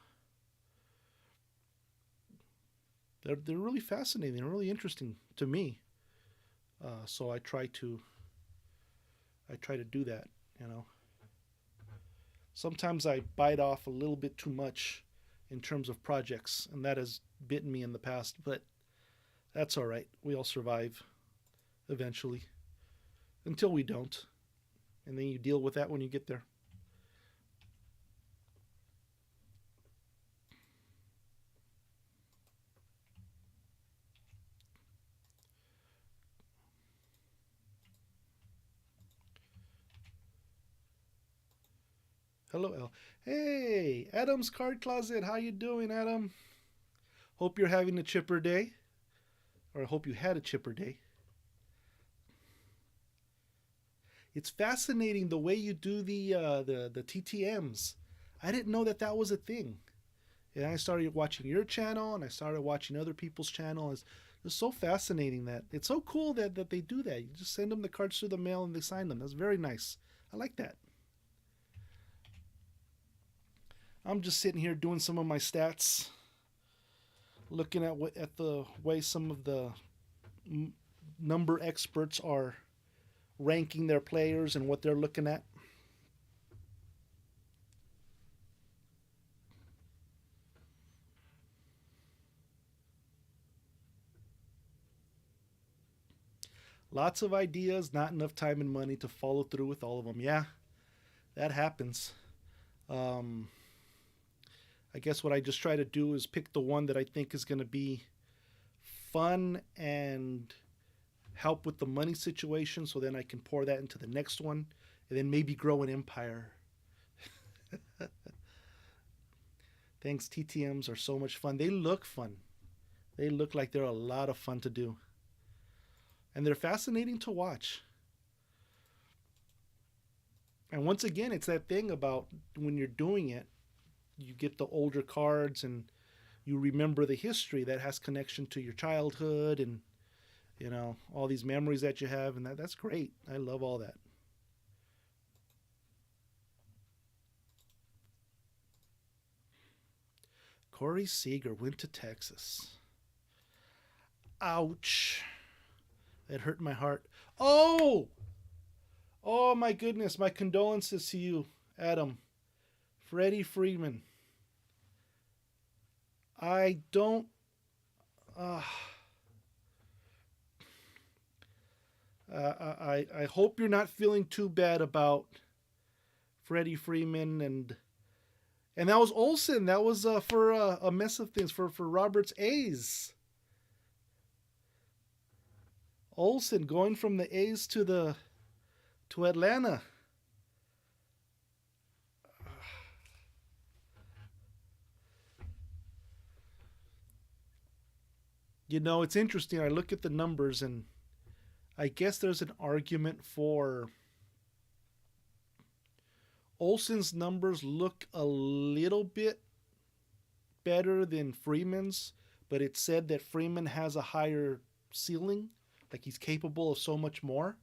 they're really fascinating. They're really interesting to me. So I try to do that. You know, sometimes I bite off a little bit too much in terms of projects, and that has bitten me in the past. But that's all right. We all survive eventually, until we don't, and then you deal with that when you get there. Hello, El. Hey, Adam's Card Closet. How you doing, Adam? Hope you're having a chipper day, or I hope you had a chipper day. It's fascinating the way you do the TTM's. I didn't know that that was a thing. And I started watching your channel, and I started watching other people's channels. It's so fascinating that it's so cool that they do that. You just send them the cards through the mail and they sign them. That's very nice. I like that. I'm just sitting here doing some of my stats, looking at the way some of the number experts are ranking their players and what they're looking at. Lots of ideas, not enough time and money to follow through with all of them. Yeah, that happens. Um, I guess what I just try to do is pick the one that I think is going to be fun and help with the money situation, so then I can pour that into the next one and then maybe grow an empire. Thanks, TTMs are so much fun. They look fun. They look like they're a lot of fun to do. And they're fascinating to watch. And once again, it's that thing about when you're doing it, you get the older cards and you remember the history that has connection to your childhood and all these memories that you have, and that's great. I love all that. Corey Seager went to Texas. Ouch. That hurt my heart. Oh, oh my goodness. My condolences to you, Adam. Freddie Freeman. I don't. Uh, I hope you're not feeling too bad about Freddie Freeman and that was Olson. That was for a mess of things for Roberts A's. Olson going from the A's to Atlanta. It's interesting. I look at the numbers and I guess there's an argument for Olson's numbers look a little bit better than Freeman's, but it's said that Freeman has a higher ceiling, like he's capable of so much more.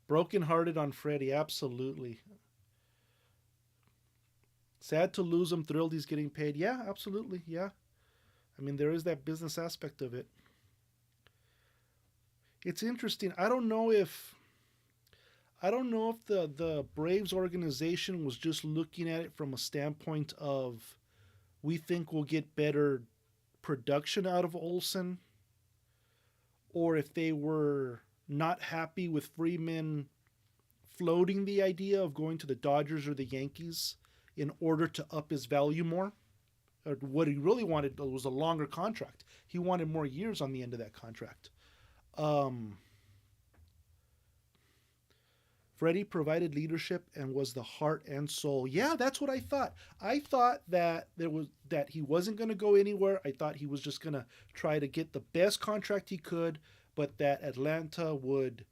Brokenhearted on Freddie, absolutely. Sad to lose him, thrilled he's getting paid. Yeah, absolutely. Yeah. I mean, there is that business aspect of it. It's interesting. I don't know if the Braves organization was just looking at it from a standpoint of we think we'll get better production out of Olson, or if they were not happy with Freeman floating the idea of going to the Dodgers or the Yankees in order to up his value more. Or what he really wanted was a longer contract. He wanted more years on the end of that contract. Um, Freddie provided leadership and was the heart and soul. Yeah, that's what I thought. I thought that he wasn't going to go anywhere. I thought he was just going to try to get the best contract he could, but that Atlanta would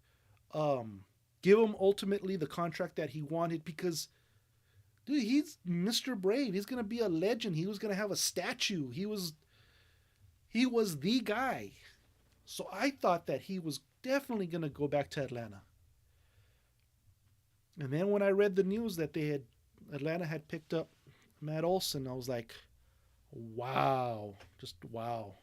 um, give him ultimately the contract that he wanted because dude, he's Mr. Brave. He's going to be a legend. He was going to have a statue. He was the guy. So I thought that he was definitely going to go back to Atlanta. And then when I read the news that Atlanta had picked up Matt Olson, I was like, wow, just wow.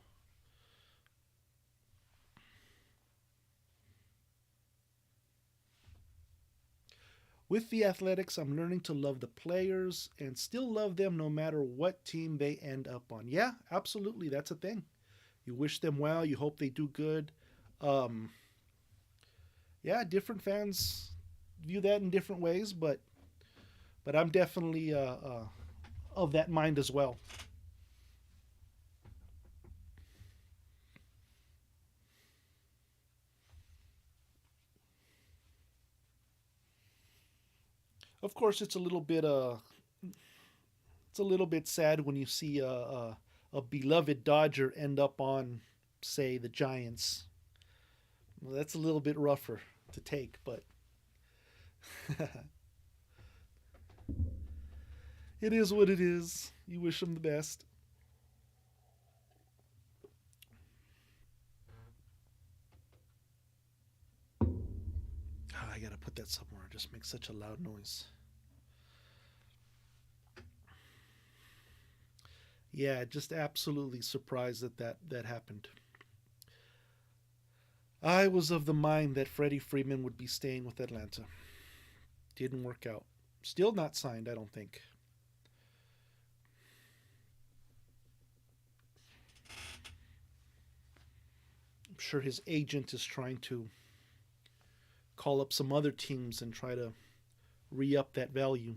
With the Athletics, I'm learning to love the players and still love them no matter what team they end up on. Yeah, absolutely, that's a thing. You wish them well. You hope they do good. Um, yeah, different fans view that in different ways, but I'm definitely of that mind as well. Of course, it's a little bit sad when you see a beloved Dodger end up on, say, the Giants. Well, that's a little bit rougher to take, but it is what it is. You wish them the best. I gotta put that somewhere. It just makes such a loud noise. Yeah, just absolutely surprised that that happened. I was of the mind that Freddie Freeman would be staying with Atlanta. Didn't work out. Still not signed, I don't think. I'm sure his agent is trying to call up some other teams and try to re up that value.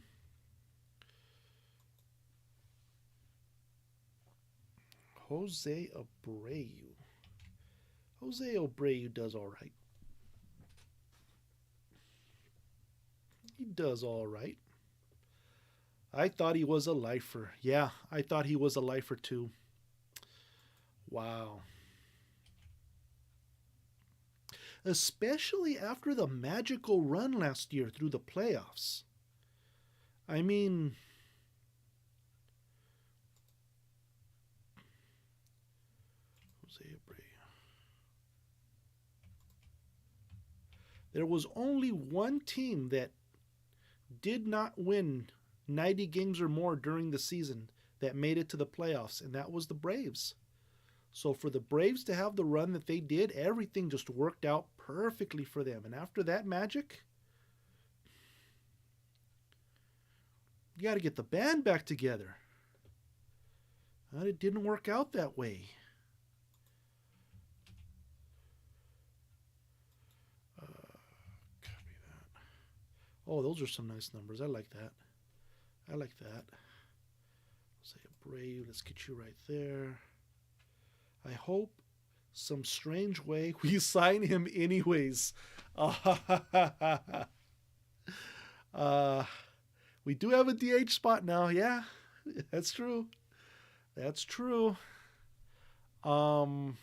Jose Abreu. Jose Abreu does all right. He does all right. I thought he was a lifer. Yeah, I thought he was a lifer too. Wow. Especially after the magical run last year through the playoffs. I mean, Jose Abreu. There was only one team that did not win 90 games or more during the season that made it to the playoffs, and that was the Braves. So for the Braves to have the run that they did, everything just worked out perfectly for them. And after that magic, you got to get the band back together. And it didn't work out that way. Copy that. Oh, those are some nice numbers. I like that. I like that. Say a Brave. Let's get you right there. I hope some strange way we sign him anyways. Uh, we do have a DH spot now. Yeah, that's true. That's true. Um,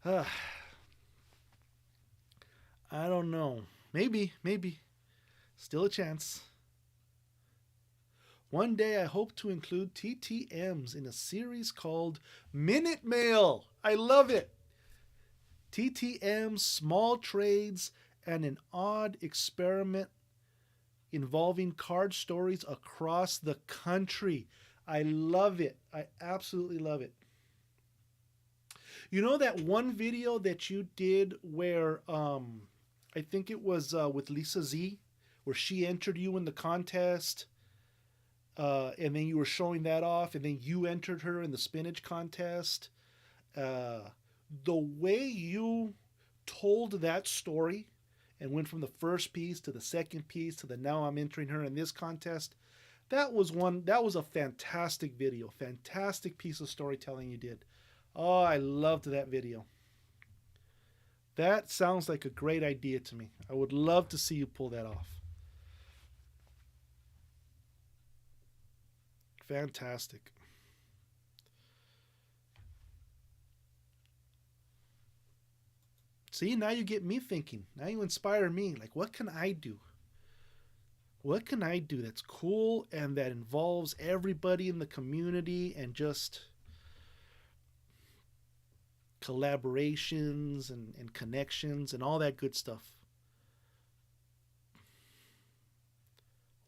uh, I don't know. Maybe. Still a chance. One day I hope to include TTMs in a series called Minute Mail. I love it. TTMs, small trades, and an odd experiment involving card stories across the country. I love it. I absolutely love it. You know that one video that you did where I think it was with Lisa Z, where she entered you in the contest, and then you were showing that off, and then you entered her in the spinach contest. Uh, the way you told that story and went from the first piece to the second piece to the now I'm entering her in this contest, that was a fantastic video, fantastic piece of storytelling you did. Oh, I loved that video. That sounds like a great idea to me. I would love to see you pull that off. Fantastic. See, now you get me thinking. Now you inspire me. Like, what can I do? What can I do that's cool and that involves everybody in the community and just collaborations and connections and all that good stuff?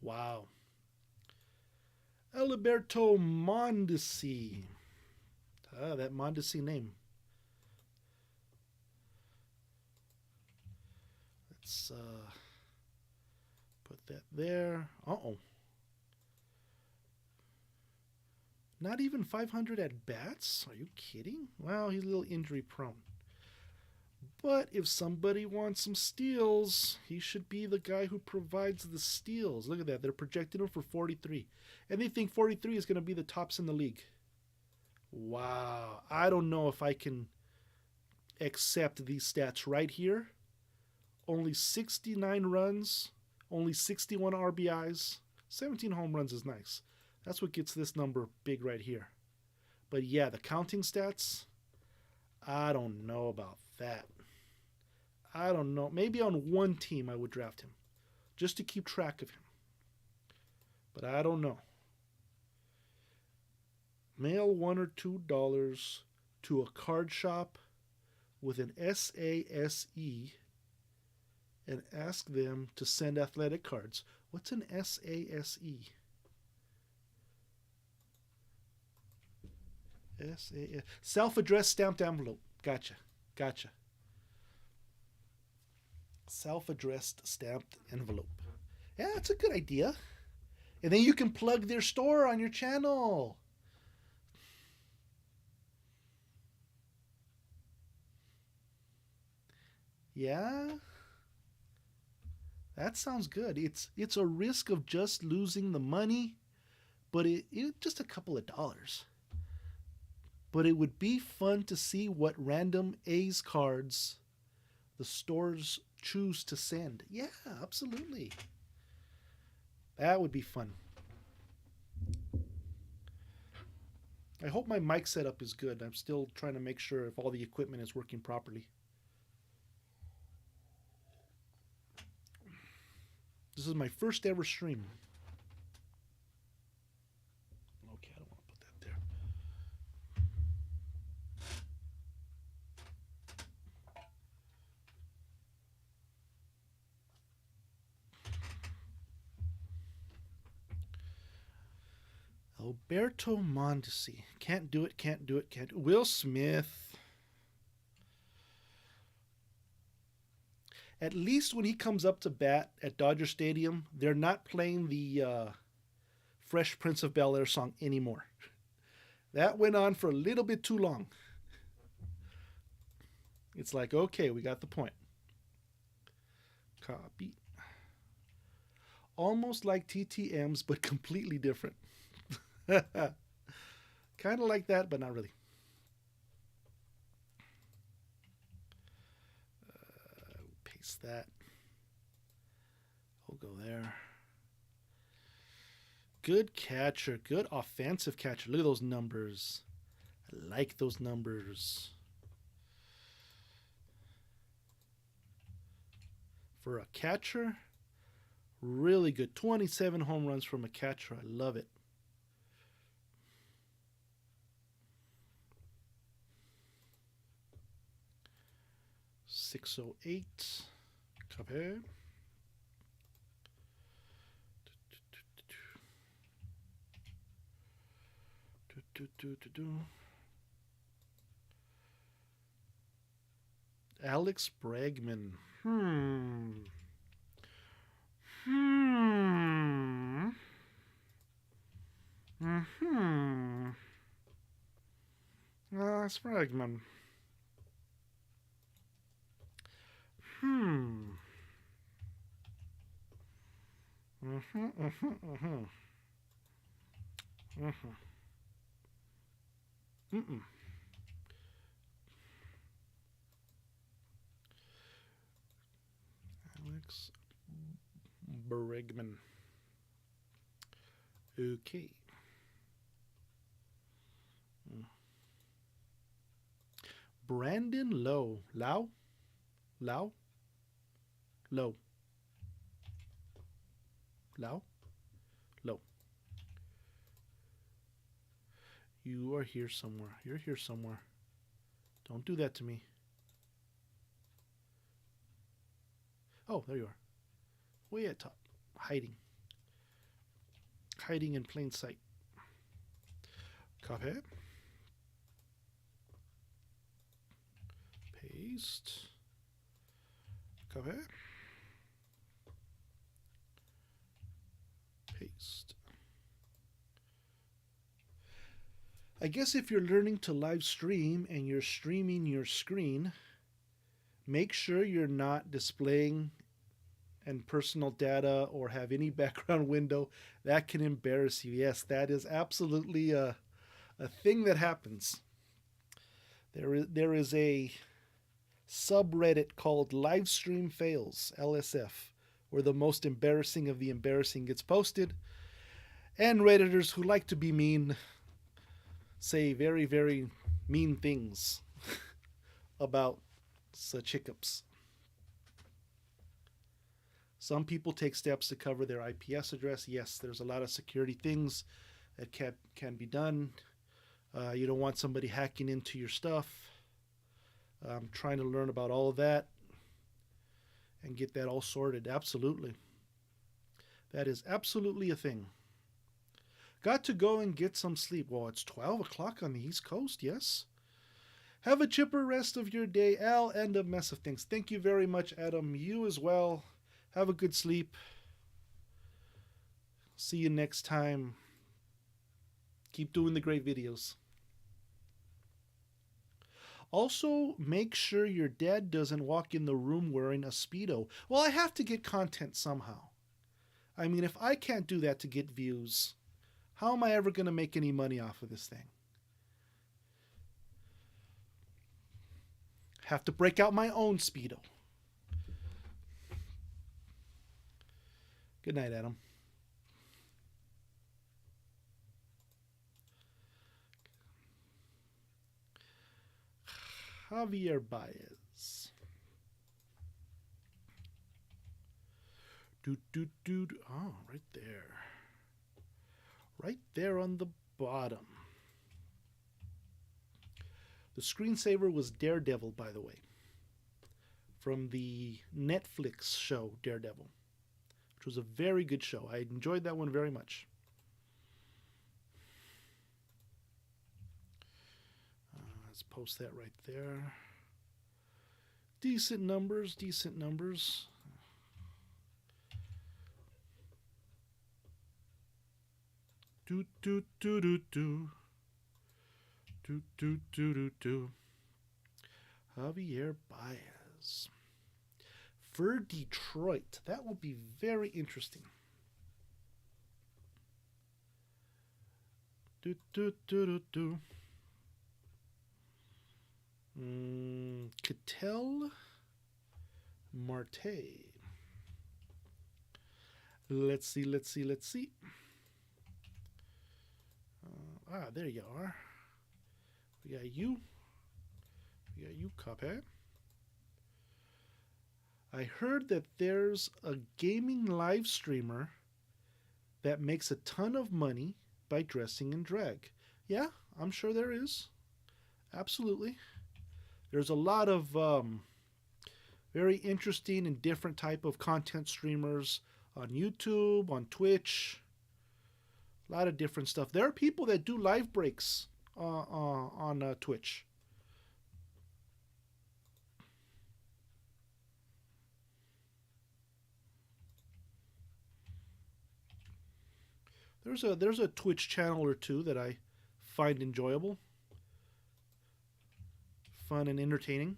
Wow. Alberto Mondesi. Ah, that Mondesi name. Let's put that there. Uh-oh. Not even 500 at bats? Are you kidding? Well, he's a little injury prone. But if somebody wants some steals, he should be the guy who provides the steals. Look at that. They're projecting him for 43. And they think 43 is going to be the tops in the league. Wow. I don't know if I can accept these stats right here. Only 69 runs, only 61 RBIs, 17 home runs is nice. That's what gets this number big right here. But yeah, the counting stats, I don't know about that. I don't know. Maybe on one team I would draft him just to keep track of him. But I don't know. Mail $1 or $2 to a card shop with an SASE and ask them to send athletic cards. What's an SASE? SASE. Self-addressed stamped envelope. Gotcha. Gotcha. Self-addressed stamped envelope. Yeah, that's a good idea. And then you can plug their store on your channel. Yeah, that sounds good. It's a risk of just losing the money, but it just a couple of dollars. But it would be fun to see what random A's cards the stores choose to send. Yeah, absolutely. That would be fun. I hope my mic setup is good. I'm still trying to make sure if all the equipment is working properly. This is my first ever stream. Okay, I don't want to put that there. Alberto Mondesi. Can't do it, can't do it, can't do it. Will Smith. At least when he comes up to bat at Dodger Stadium, they're not playing the Fresh Prince of Bel Air song anymore. That went on for a little bit too long. It's like, okay, we got the point. Copy. Almost like TTMs, but completely different. Kind of like that, but not really. Paste that. We'll go there. Good catcher. Good offensive catcher. Look at those numbers. I like those numbers. For a catcher, really good. 27 home runs from a catcher. I love it. .608. Copy. Alex Bregman. Alex Bregman. Mm-mm. Alex Bregman. Okay. Brandon Lowe. Lau? Lau? Low. Lau? Low. You are here somewhere. You're here somewhere. Don't do that to me. Oh, there you are. Way at top. Hiding. Hiding in plain sight. Copy. Paste. Copy. Paste. I guess if you're learning to live stream and you're streaming your screen, make sure you're not displaying and personal data or have any background window that can embarrass you. Yes, that is absolutely a thing that happens. There is a subreddit called Livestream Fails, LSF, where the most embarrassing of the embarrassing gets posted. And Redditors who like to be mean say very, very mean things about such hiccups. Some people take steps to cover their IPS address. Yes, there's a lot of security things that can be done. You don't want somebody hacking into your stuff. I'm trying to learn about all of that and get that all sorted. Absolutely. That is absolutely a thing. Got to go and get some sleep. Well, it's 12 o'clock on the East Coast, yes? Have a chipper rest of your day, Al, and a mess of things. Thank you very much, Adam. You as well. Have a good sleep. See you next time. Keep doing the great videos. Also, make sure your dad doesn't walk in the room wearing a Speedo. Well, I have to get content somehow. I mean, if I can't do that to get views, how am I ever going to make any money off of this thing? Have to break out my own Speedo. Good night, Adam. Javier Baez. Oh, right there. Right there on the bottom. The screensaver was Daredevil, by the way. From the Netflix show Daredevil. Which was a very good show. I enjoyed that one very much. Let's post that right there. Decent numbers, decent numbers. Do do do do do. Do do do do do. Javier Baez. For Detroit. That will be very interesting. Do do do do do. Ketel Marte. Let's see. There you are. We got you. Copy. I heard that there's a gaming live streamer that makes a ton of money by dressing in drag. Yeah, I'm sure there is. Absolutely. There's a lot of very interesting and different type of content streamers on YouTube, on Twitch. A lot of different stuff. There are people that do live breaks on Twitch. There's a Twitch channel or two that I find enjoyable, fun and entertaining.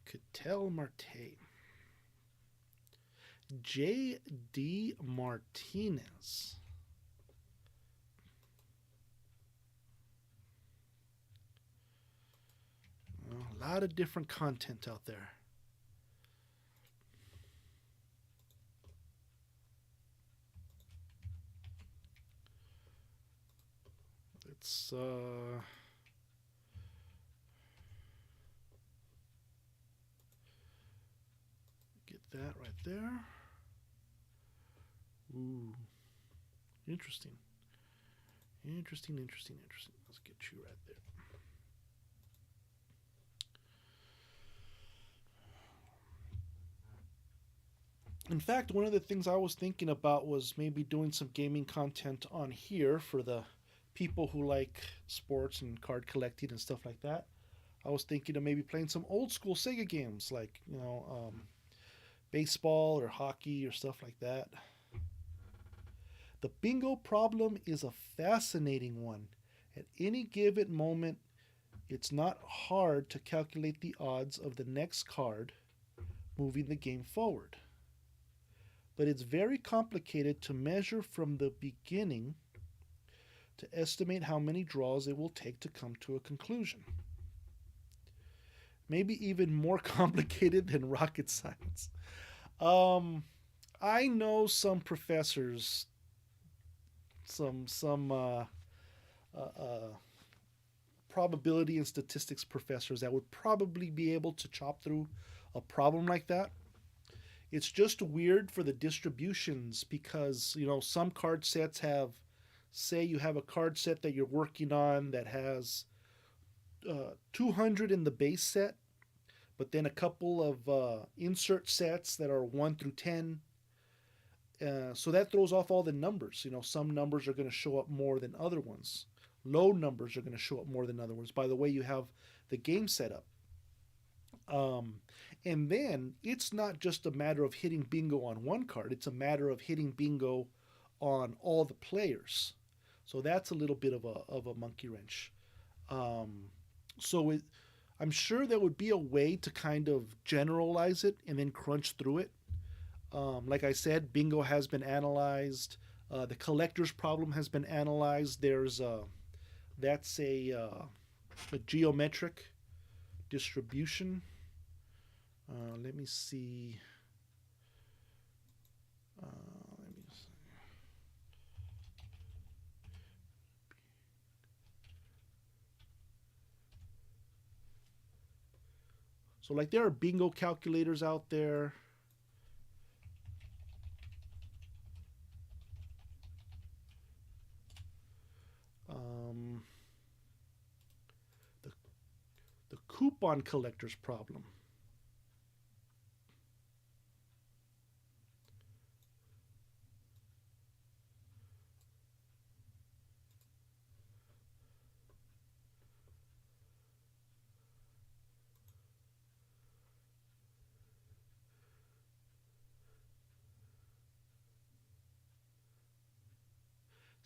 Ketel Marte. J.D. Martinez. A lot of different content out there. Let's get that right there. Ooh, interesting. Interesting. Let's get you right there. In fact, one of the things I was thinking about was maybe doing some gaming content on here for the people who like sports and card collecting and stuff like that. I was thinking of maybe playing some old school Sega games like, baseball or hockey or stuff like that. The bingo problem is a fascinating one. At any given moment, it's not hard to calculate the odds of the next card moving the game forward. But it's very complicated to measure from the beginning to estimate how many draws it will take to come to a conclusion. Maybe even more complicated than rocket science. I know some professors, some probability and statistics professors that would probably be able to chop through a problem like that. It's just weird for the distributions because, some card sets have, say, you have a card set that you're working on that has 200 in the base set, but then a couple of insert sets that are 1 through 10. So that throws off all the numbers. Some numbers are going to show up more than other ones. Low numbers are going to show up more than other ones by the way you have the game set up. And then it's not just a matter of hitting bingo on one card, it's a matter of hitting bingo on all the players. So that's a little bit of a monkey wrench. So I'm sure there would be a way to kind of generalize it and then crunch through it. Like I said, bingo has been analyzed. The collector's problem has been analyzed. That's a geometric distribution. Let me see. Let me see. So, like, there are bingo calculators out there. Um, the the coupon collector's problem.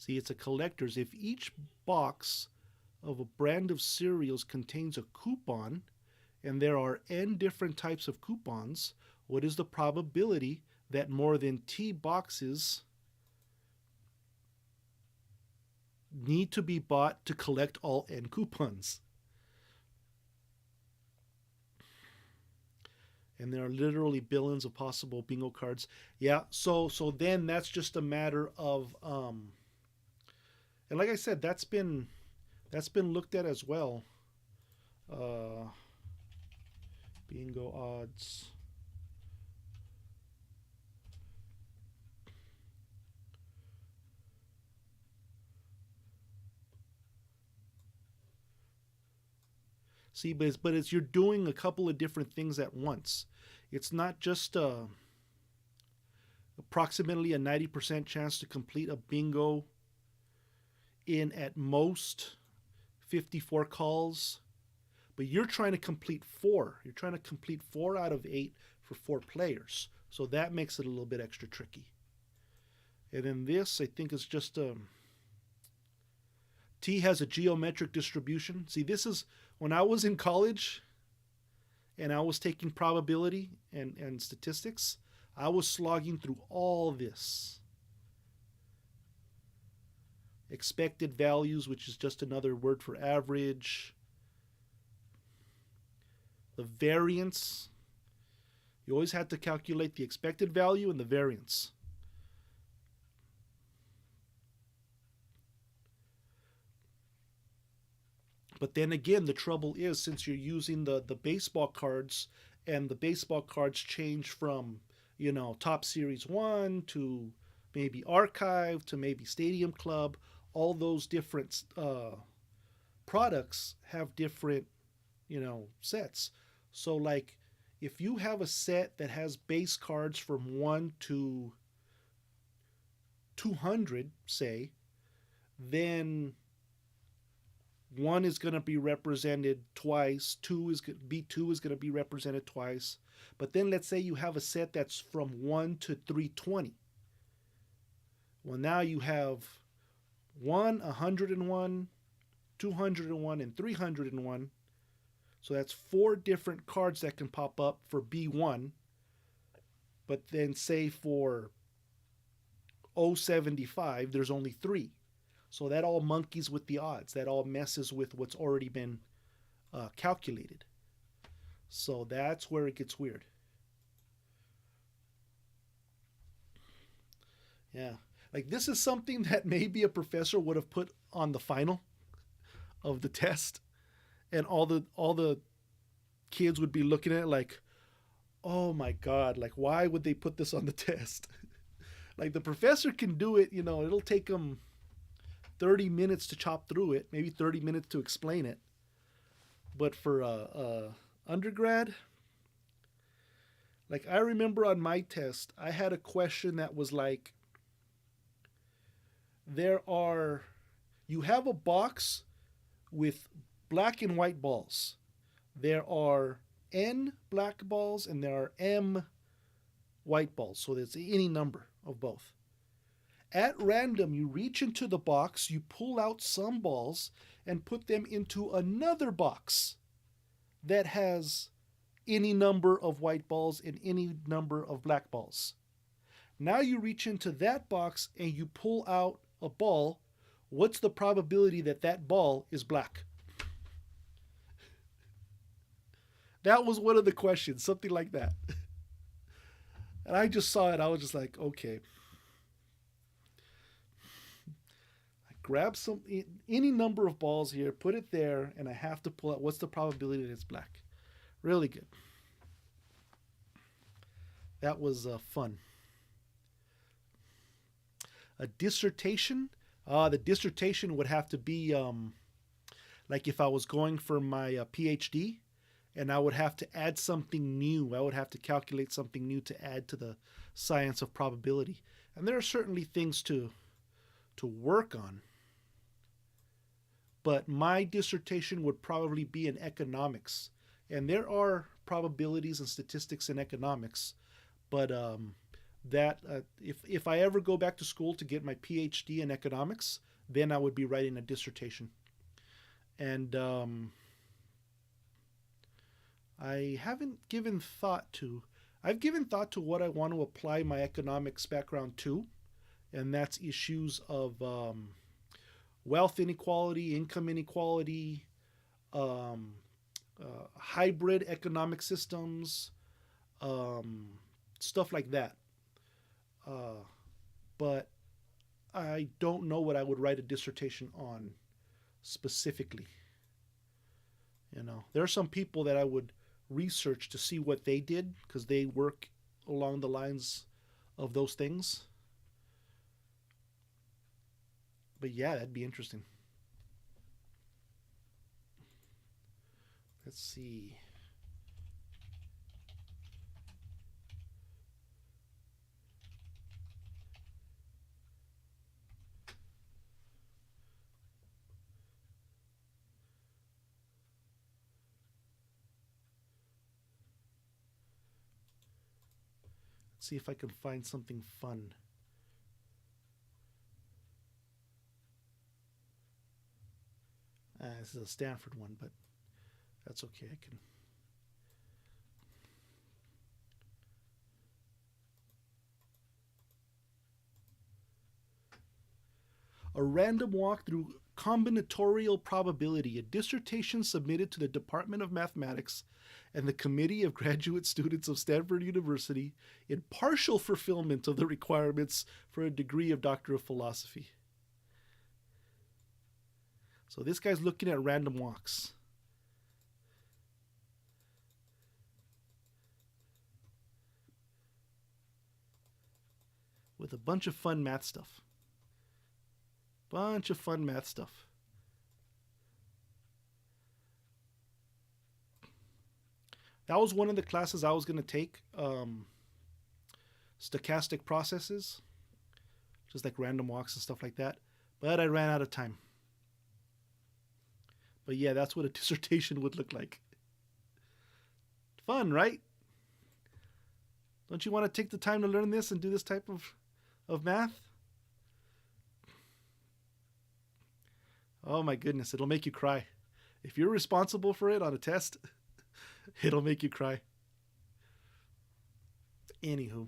See, it's a collector's. If each box of a brand of cereals contains a coupon, and there are n different types of coupons, what is the probability that more than T boxes need to be bought to collect all n coupons? And there are literally billions of possible bingo cards. Yeah, so then that's just a matter of and like I said, that's been looked at as well. Uh, Bingo odds. See, but it's you're doing a couple of different things at once. It's not just approximately a 90% chance to complete a bingo in at most 54 calls, but you're trying to complete four. You're trying to complete 4 out of 8 for 4 players. So that makes it a little bit extra tricky. And then this, I think, is just T has a geometric distribution. See, this is when I was in college and I was taking probability and statistics. I was slogging through all this. Expected values, which is just another word for average. The variance. You always had to calculate the expected value and the variance. But then again, the trouble is, since you're using the baseball cards, and the baseball cards change from, Top Series 1 to maybe Archive to maybe Stadium Club, all those different products have different, sets. So, like, if you have a set that has base cards from 1 to 200, say, then one is going to be represented twice, B2 is going to be represented twice. But then let's say you have a set that's from 1 to 320. Well, now you have 101, 201, and 301. So that's 4 different cards that can pop up for B1. But then say for 075, there's only 3. So that all monkeys with the odds. That all messes with what's already been calculated. So that's where it gets weird. Yeah. Like, this is something that maybe a professor would have put on the final of the test, and all the kids would be looking at it like, oh my God, like, why would they put this on the test? Like, the professor can do it, it'll take them 30 minutes to chop through it, maybe 30 minutes to explain it. But for undergrad, like, I remember on my test, I had a question that was like, you have a box with black and white balls. There are N black balls and there are M white balls. So there's any number of both. At random, you reach into the box, you pull out some balls, and put them into another box that has any number of white balls and any number of black balls. Now you reach into that box and you pull out a ball. What's the probability that that ball is black? That was one of the questions, something like that. And I just saw it, I was just like, okay. Grab any number of balls here, put it there, and I have to pull out what's the probability that it's black. Really good. That was fun. A dissertation. The dissertation would have to be like if I was going for my PhD, and I would have to add something new. I would have to calculate something new to add to the science of probability. And there are certainly things to work on. But my dissertation would probably be in economics. And there are probabilities and statistics in economics. But if I ever go back to school to get my PhD in economics, then I would be writing a dissertation. And I haven't given thought to. I've given thought to what I want to apply my economics background to, and that's issues of wealth inequality, income inequality, hybrid economic systems, stuff like that. But I don't know what I would write a dissertation on specifically. There are some people that I would research to see what they did because they work along the lines of those things. But yeah, that'd be interesting. Let's see. Let's see if I can find something fun. This is a Stanford one, but that's okay. I can. A random walk through combinatorial probability, a dissertation submitted to the Department of Mathematics and the Committee of Graduate Students of Stanford University in partial fulfillment of the requirements for a degree of Doctor of Philosophy. So this guy's looking at random walks. With a bunch of fun math stuff. Bunch of fun math stuff. That was one of the classes I was going to take. Stochastic processes. Just like random walks and stuff like that. But I ran out of time. But yeah, that's what a dissertation would look like. Fun, right? Don't you want to take the time to learn this and do this type of math? Oh my goodness, it'll make you cry. If you're responsible for it on a test, it'll make you cry. Anywho.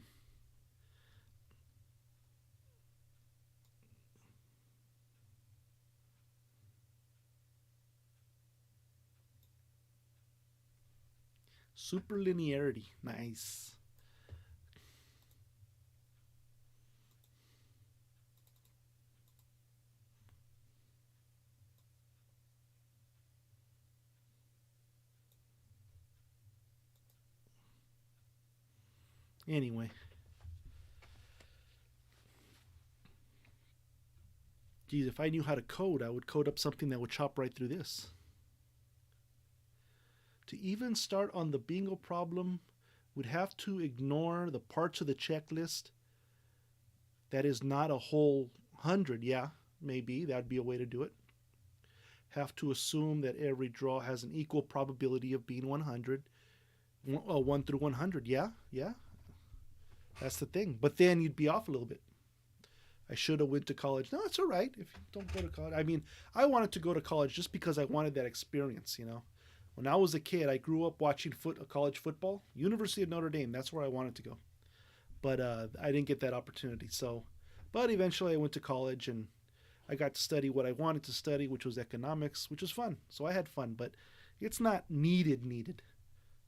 Superlinearity. Nice. Anyway. Geez, if I knew how to code, I would code up something that would chop right through this. To even start on the bingo problem, we'd have to ignore the parts of the checklist that is not a whole 100. Yeah, maybe that'd be a way to do it. Have to assume that every draw has an equal probability of being 100. 1 through 100. Yeah, yeah. That's the thing. But then you'd be off a little bit. I should have went to college. No, it's all right if you don't go to college. I mean, I wanted to go to college just because I wanted that experience, you know. When I was a kid, I grew up watching college football. University of Notre Dame, that's where I wanted to go. But I didn't get that opportunity. But eventually I went to college and I got to study what I wanted to study, which was economics, which was fun. So I had fun, but it's not needed.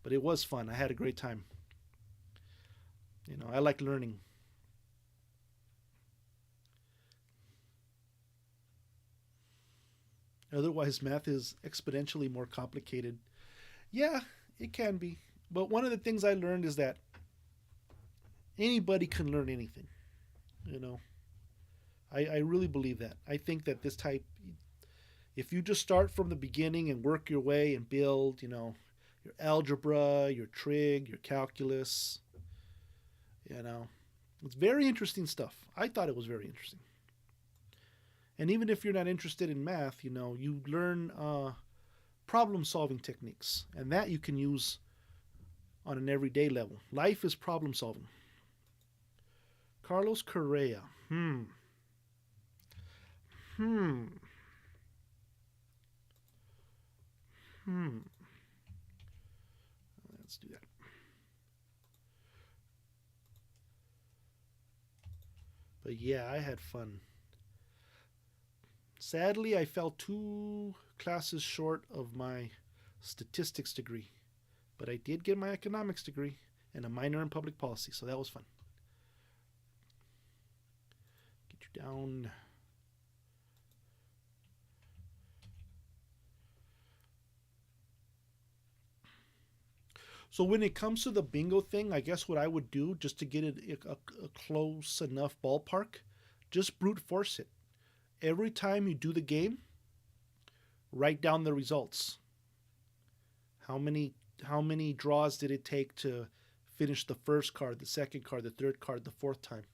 But it was fun. I had a great time. You know, I like learning. Otherwise, math is exponentially more complicated. Yeah, it can be. But one of the things I learned is that anybody can learn anything. You know, I really believe that. I think that this type, if you just start from the beginning and work your way and build, you know, your algebra, your trig, your calculus, you know, it's very interesting stuff. I thought it was very interesting. And even if you're not interested in math, you know, you learn problem solving techniques, and that you can use on an everyday level. Life is problem solving. Carlos Correa. Hmm. Let's do that. But yeah, I had fun. Sadly, I fell 2 classes short of my statistics degree, but I did get my economics degree and a minor in public policy, so that was fun. Get you down. So when it comes to the bingo thing, I guess what I would do just to get it a close enough ballpark, just brute force it. Every time you do the game, write down the results. How many draws did it take to finish the first card, the second card, the third card, the fourth time?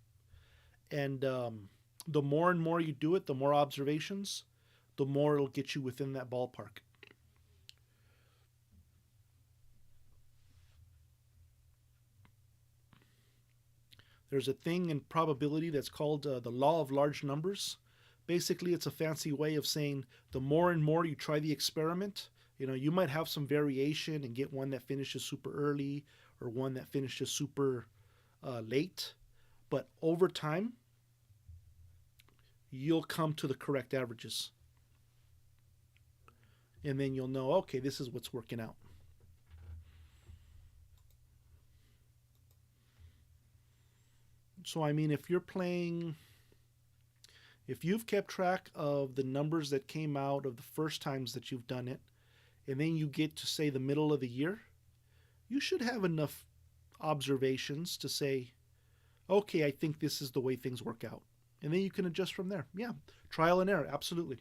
And the more and more you do it, the more observations, the more it'll get you within that ballpark. There's a thing in probability that's called the law of large numbers. Basically, it's a fancy way of saying the more and more you try the experiment, you know, you might have some variation and get one that finishes super early or one that finishes super late. But over time, you'll come to the correct averages. And then you'll know, okay, this is what's working out. So, I mean, if you've kept track of the numbers that came out of the first times that you've done it, and then you get to say the middle of the year, you should have enough observations to say, okay, I think this is the way things work out. And then you can adjust from there. Yeah, trial and error, absolutely.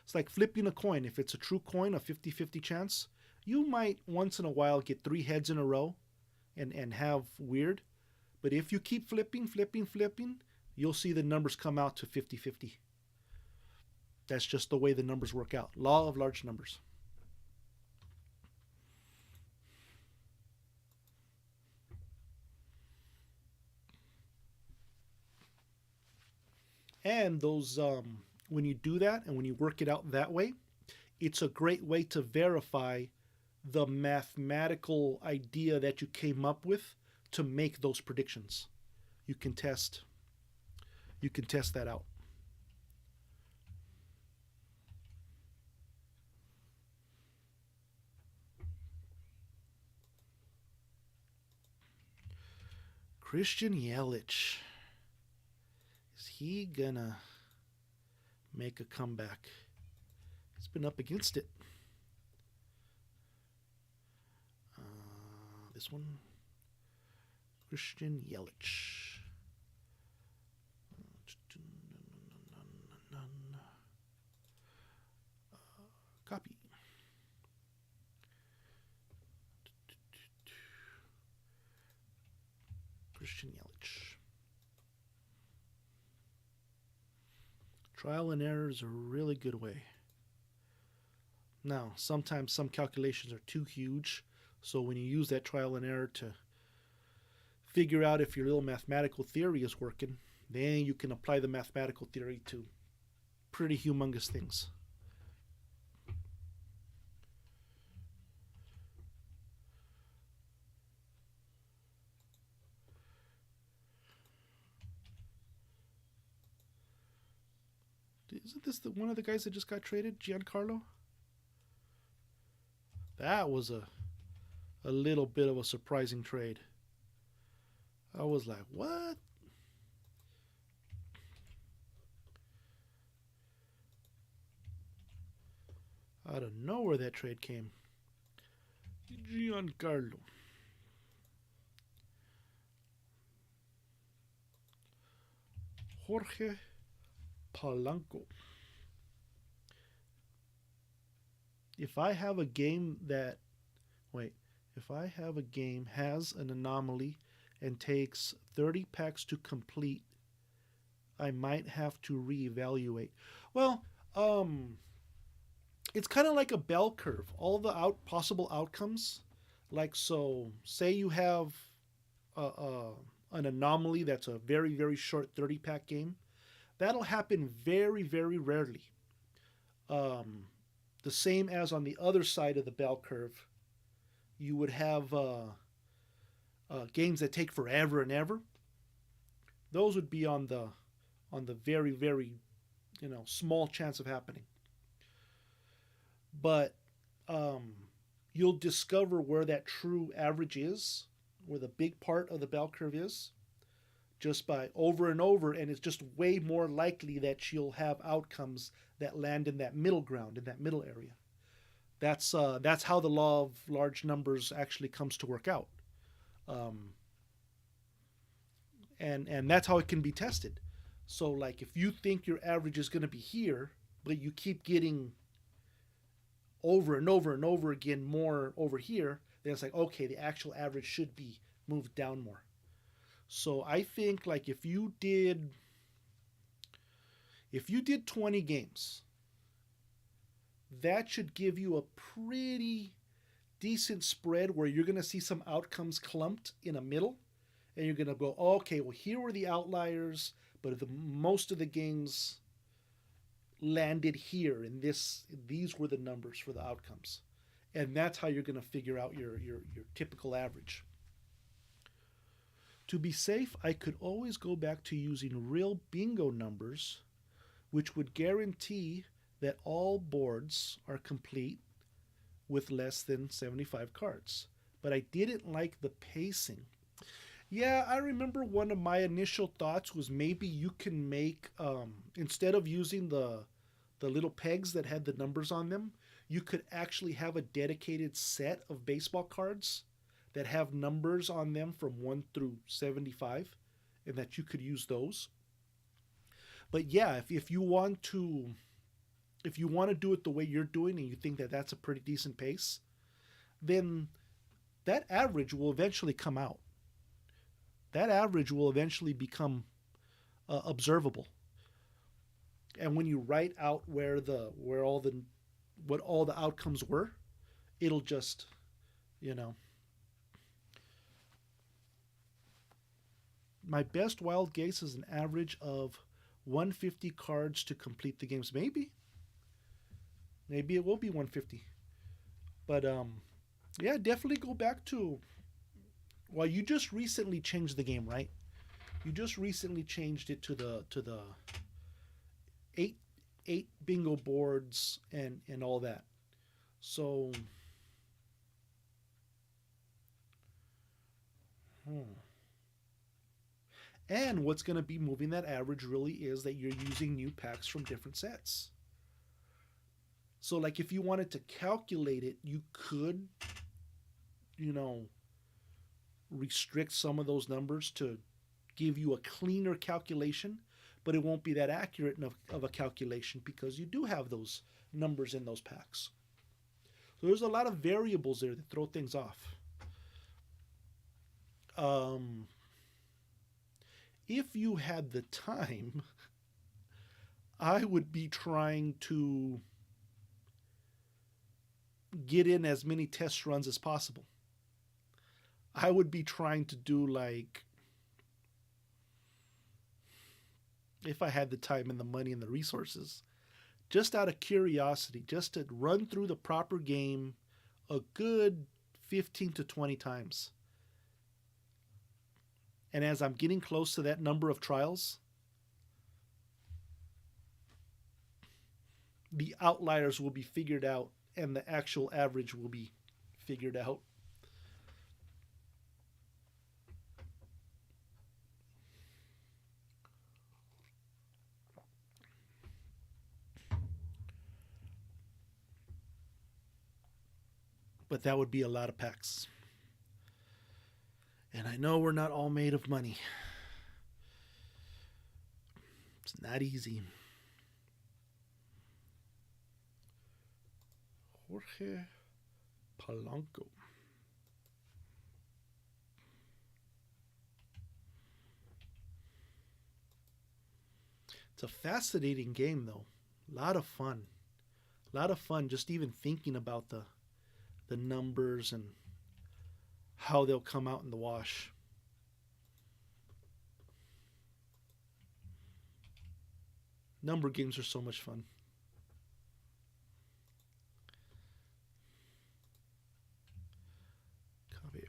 It's like flipping a coin. If it's a true coin, a 50-50 chance, you might once in a while get three heads in a row and have weird. But if you keep flipping, you'll see the numbers come out to 50-50. That's just the way the numbers work out. Law of large numbers. And those, when you do that and when you work it out that way, it's a great way to verify the mathematical idea that you came up with to make those predictions. You can test that out. Christian Yelich. Is he gonna make a comeback? He's been up against it. This one, Christian Yelich. Copy. Christian Yelich. Trial and error is a really good way. Now, sometimes some calculations are too huge, so when you use that trial and error to figure out if your little mathematical theory is working, then you can apply the mathematical theory to pretty humongous things. Isn't this one of the guys that just got traded, Giancarlo? That was a little bit of a surprising trade. I was like, what? Out of nowhere that trade came. Giancarlo. Jorge Polanco. If I have a game that, wait, if I have a game has an anomaly and takes 30 packs to complete, I might have to reevaluate. Well, it's kind of like a bell curve. All the possible outcomes, like so, say you have an anomaly that's a very very short 30-pack game. That'll happen very very rarely. The same as on the other side of the bell curve, you would have games that take forever and ever. Those would be on the very very small chance of happening. But you'll discover where that true average is, where the big part of the bell curve is, just by over and over, and it's just way more likely that you'll have outcomes that land in that middle ground, in that middle area. That's how the law of large numbers actually comes to work out, and that's how it can be tested. So, like, if you think your average is going to be here, but you keep getting over and over and over again more over here, then it's like, okay, the actual average should be moved down more. So I think, like, if you did 20 games, that should give you a pretty decent spread where you're going to see some outcomes clumped in a middle, and you're going to go, okay, well, here were the outliers, but most of the games landed here, and these were the numbers for the outcomes, and that's how you're going to figure out your typical average. To be safe, I could always go back to using real bingo numbers, which would guarantee that all boards are complete with less than 75 cards. But I didn't like the pacing. Yeah, I remember one of my initial thoughts was maybe you can make instead of using the little pegs that had the numbers on them, you could actually have a dedicated set of baseball cards that have numbers on them from 1 through 75 and that you could use those. But yeah, if you want to do it the way you're doing and you think that that's a pretty decent pace, then that average will eventually come out. That average will eventually become observable. And when you write out where all the what all the outcomes were, it'll just, you know, my best wild guess is an average of 150 cards to complete the games. Maybe it will be 150. But yeah, definitely go back to. Well, you just recently changed the game, right? You just recently changed it to the eight eight bingo boards and all that. So, hmm. And what's going to be moving that average really is that you're using new packs from different sets. So, like, if you wanted to calculate it, you could, you know, restrict some of those numbers to give you a cleaner calculation, but it won't be that accurate of a calculation because you do have those numbers in those packs. So there's a lot of variables there that throw things off. Um, if you had the time, I would be trying to get in as many test runs as possible. I would be trying to do like, if I had the time and the money and the resources, just out of curiosity, just to run through the proper game a good 15 to 20 times. And as I'm getting close to that number of trials, the outliers will be figured out and the actual average will be figured out. But that would be a lot of packs. And I know we're not all made of money. It's not easy. Jorge Polanco. It's a fascinating game, though. A lot of fun. A lot of fun just even thinking about the numbers and how they'll come out in the wash. Number games are so much fun. Copy.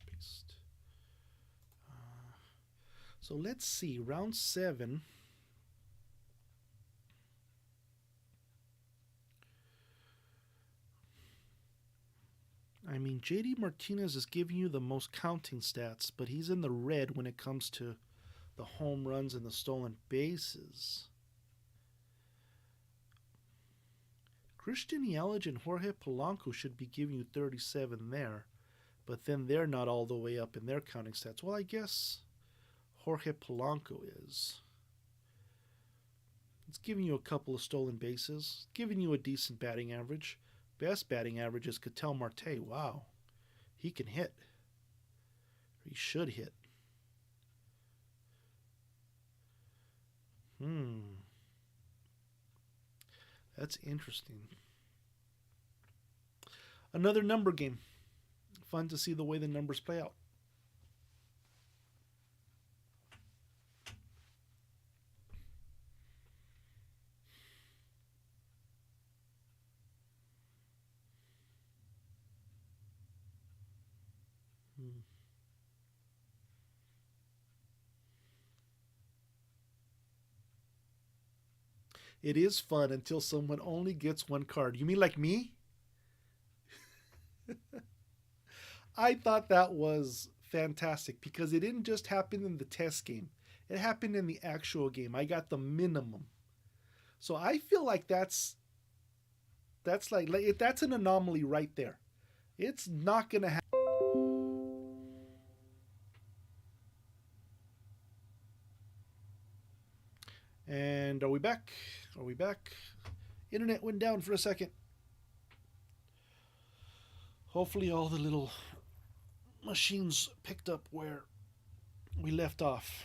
Paste. So let's see. Round 7. I mean, JD Martinez is giving you the most counting stats, but he's in the red when it comes to the home runs and the stolen bases. Christian Yelich and Jorge Polanco should be giving you 37 there, but then they're not all the way up in their counting stats. Well, I guess Jorge Polanco is. It's giving you a couple of stolen bases, giving you a decent batting average. Best batting average is Ketel Marte. Wow. He can hit. He should hit. That's interesting. Another number game. Fun to see the way the numbers play out. It is fun until someone only gets one card. You mean like me? I thought that was fantastic because it didn't just happen in the test game. It happened in the actual game. I got the minimum. So I feel like that's an anomaly right there. It's not going to happen. And are we back? Are we back? Internet went down for a second. Hopefully all the little machines picked up where we left off.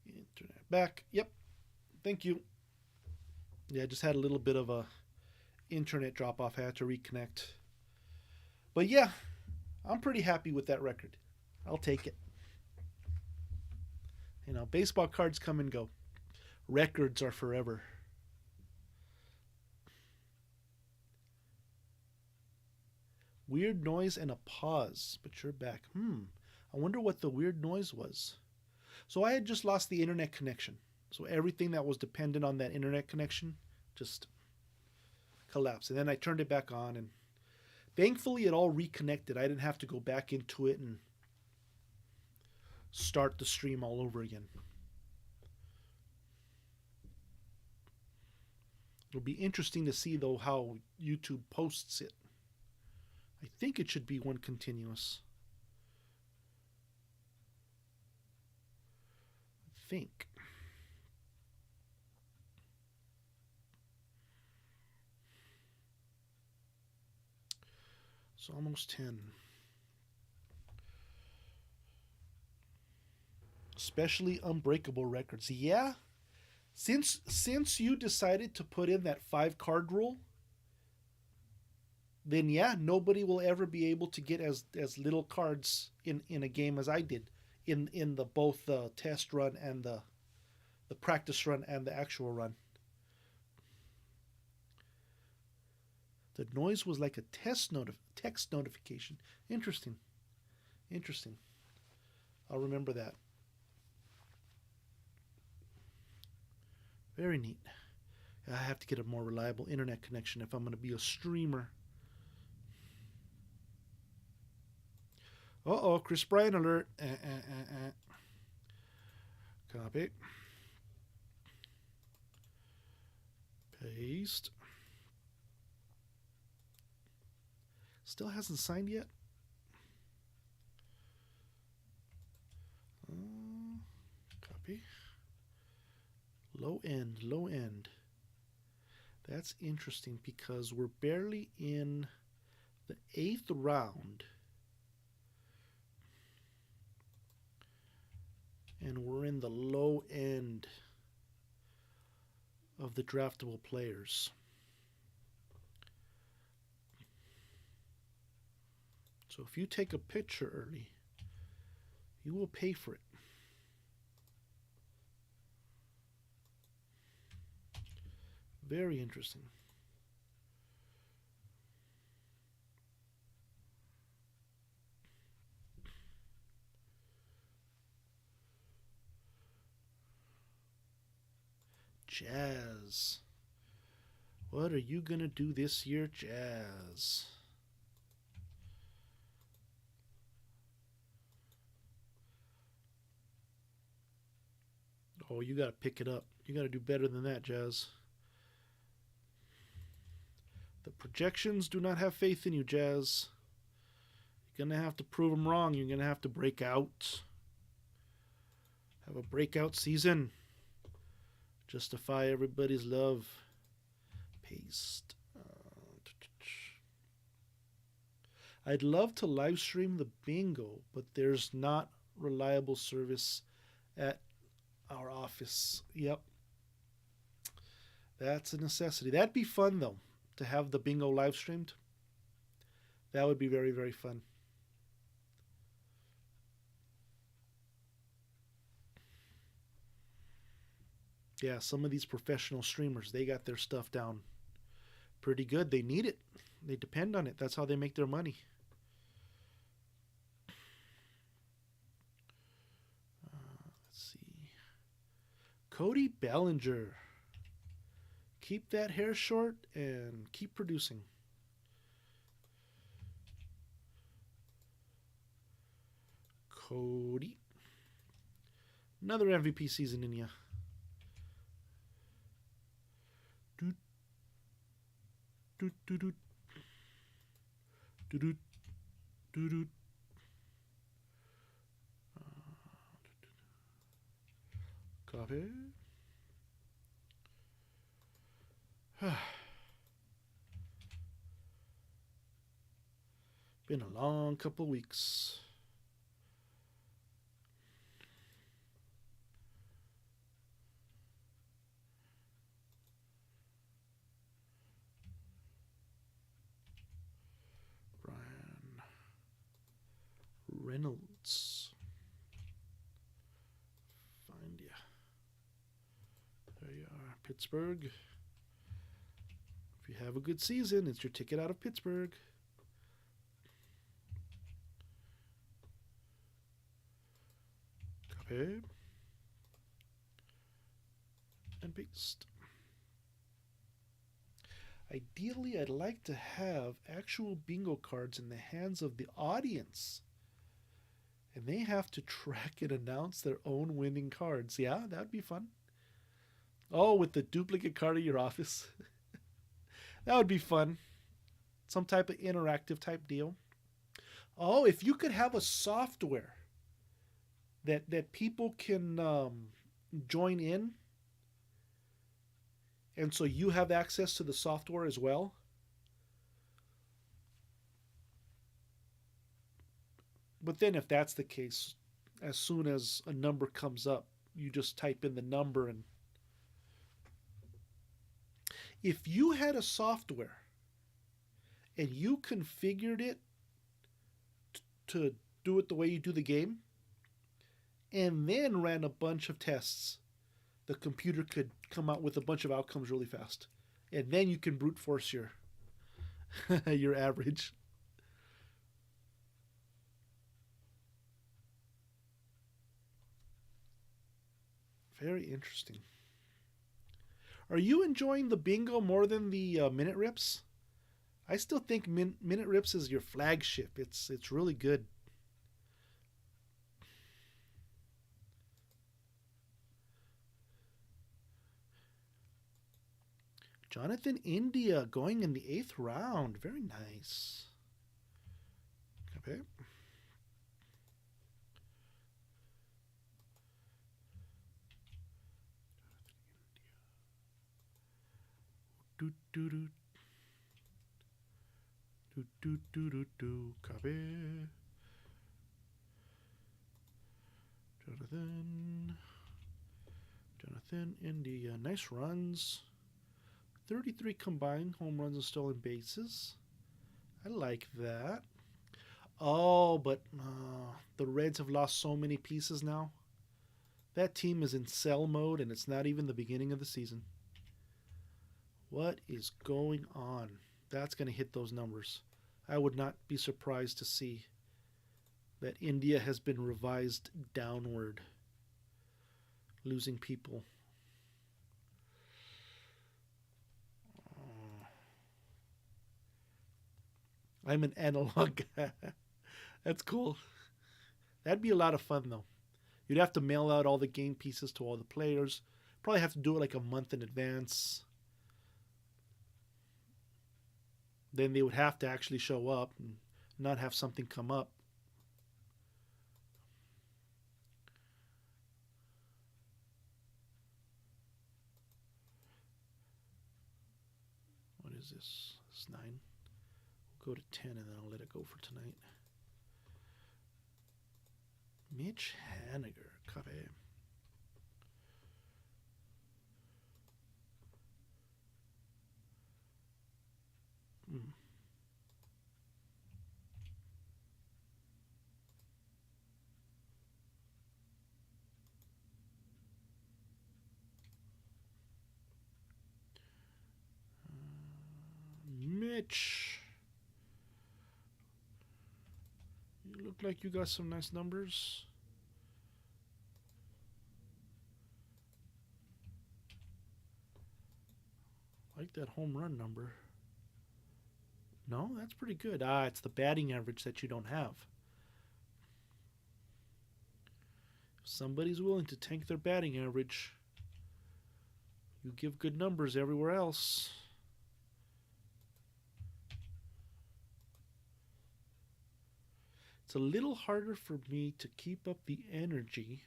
Internet back. Yep. Thank you. Yeah, I just had a little bit of a internet drop off. I had to reconnect. But yeah, I'm pretty happy with that record. I'll take it. You know, baseball cards come and go. Records are forever. Weird noise and a pause, but you're back. I wonder what the weird noise was. So I had just lost the internet connection. So everything that was dependent on that internet connection just collapsed. And then I turned it back on, and thankfully it all reconnected. I didn't have to go back into it and start the stream all over again. It'll be interesting to see, though, how YouTube posts it. I think it should be one continuous. I think. It's almost 10. Especially Unbreakable Records. Yeah. Since you decided to put in that 5 card rule, then yeah, nobody will ever be able to get as little cards in a game as I did in the both the test run and the practice run and the actual run. The noise was like a text notification. Interesting. Interesting. I'll remember that. Very neat. I have to get a more reliable internet connection if I'm going to be a streamer. Uh-oh, Chris Bryant alert. Copy. Paste. Still hasn't signed yet? Copy. Low end, low end. That's interesting because we're barely in the 8th round. And we're in the low end of the draftable players. So if you take a picture early, you will pay for it. Very interesting. Jazz. What are you going to do this year, Jazz? Oh, you got to pick it up. You got to do better than that, Jazz. The projections do not have faith in you, Jazz. You're going to have to prove them wrong. You're going to have to break out. Have a breakout season. Justify everybody's love. Paste. I'd love to live stream the bingo, but there's not reliable service at our office. Yep. That's a necessity. That'd be fun, though, to have the bingo live streamed. That would be very, very fun. Yeah, some of these professional streamers, they got their stuff down pretty good. They need it. They depend on it. That's how they make their money. Let's see. Cody Bellinger. Keep that hair short and keep producing. Cody. Another MVP season in ya. Doot, doot, doot, doot. Doot, doot, doot, doot. Copy. Been a long couple weeks. Brian Reynolds. Find ya. There you are, Pittsburgh. If you have a good season, it's your ticket out of Pittsburgh. Copy. And paste. Ideally, I'd like to have actual bingo cards in the hands of the audience. And they have to track and announce their own winning cards. Yeah, that would be fun. Oh, with the duplicate card of your office. That would be fun. Some type of interactive type deal. Oh, if you could have a software that people can join in, and so you have access to the software as well. But then if that's the case, as soon as a number comes up, you just type in the number. And if you had a software and you configured it to do it the way you do the game, and then ran a bunch of tests, the computer could come out with a bunch of outcomes really fast. And then you can brute force your your average. Very interesting. Are you enjoying the bingo more than the minute rips? I still think minute rips is your flagship. It's really good. Jonathan India going in the 8th round. Very nice. Okay. Do do do do do do do do. Copy. Jonathan India. Nice runs. 33 combined home runs and stolen bases. I like that. Oh, but the Reds have lost so many pieces now. That team is in sell mode, and it's not even the beginning of the season. What is going on? That's going to hit those numbers. I would not be surprised to see that India has been revised downward, losing people. I'm an analog guy. That's cool. That'd be a lot of fun, though. You'd have to mail out all the game pieces to all the players. Probably have to do it like a month in advance. Then they would have to actually show up and not have something come up. What is this? It's 9. We'll go to 10 and then I'll let it go for tonight. Mitch Haniger. Copy. Mm. Mitch. You look like you got some nice numbers. Like that home run number. No, that's pretty good. It's the batting average that you don't have. If somebody's willing to tank their batting average, you give good numbers everywhere else. It's a little harder for me to keep up the energy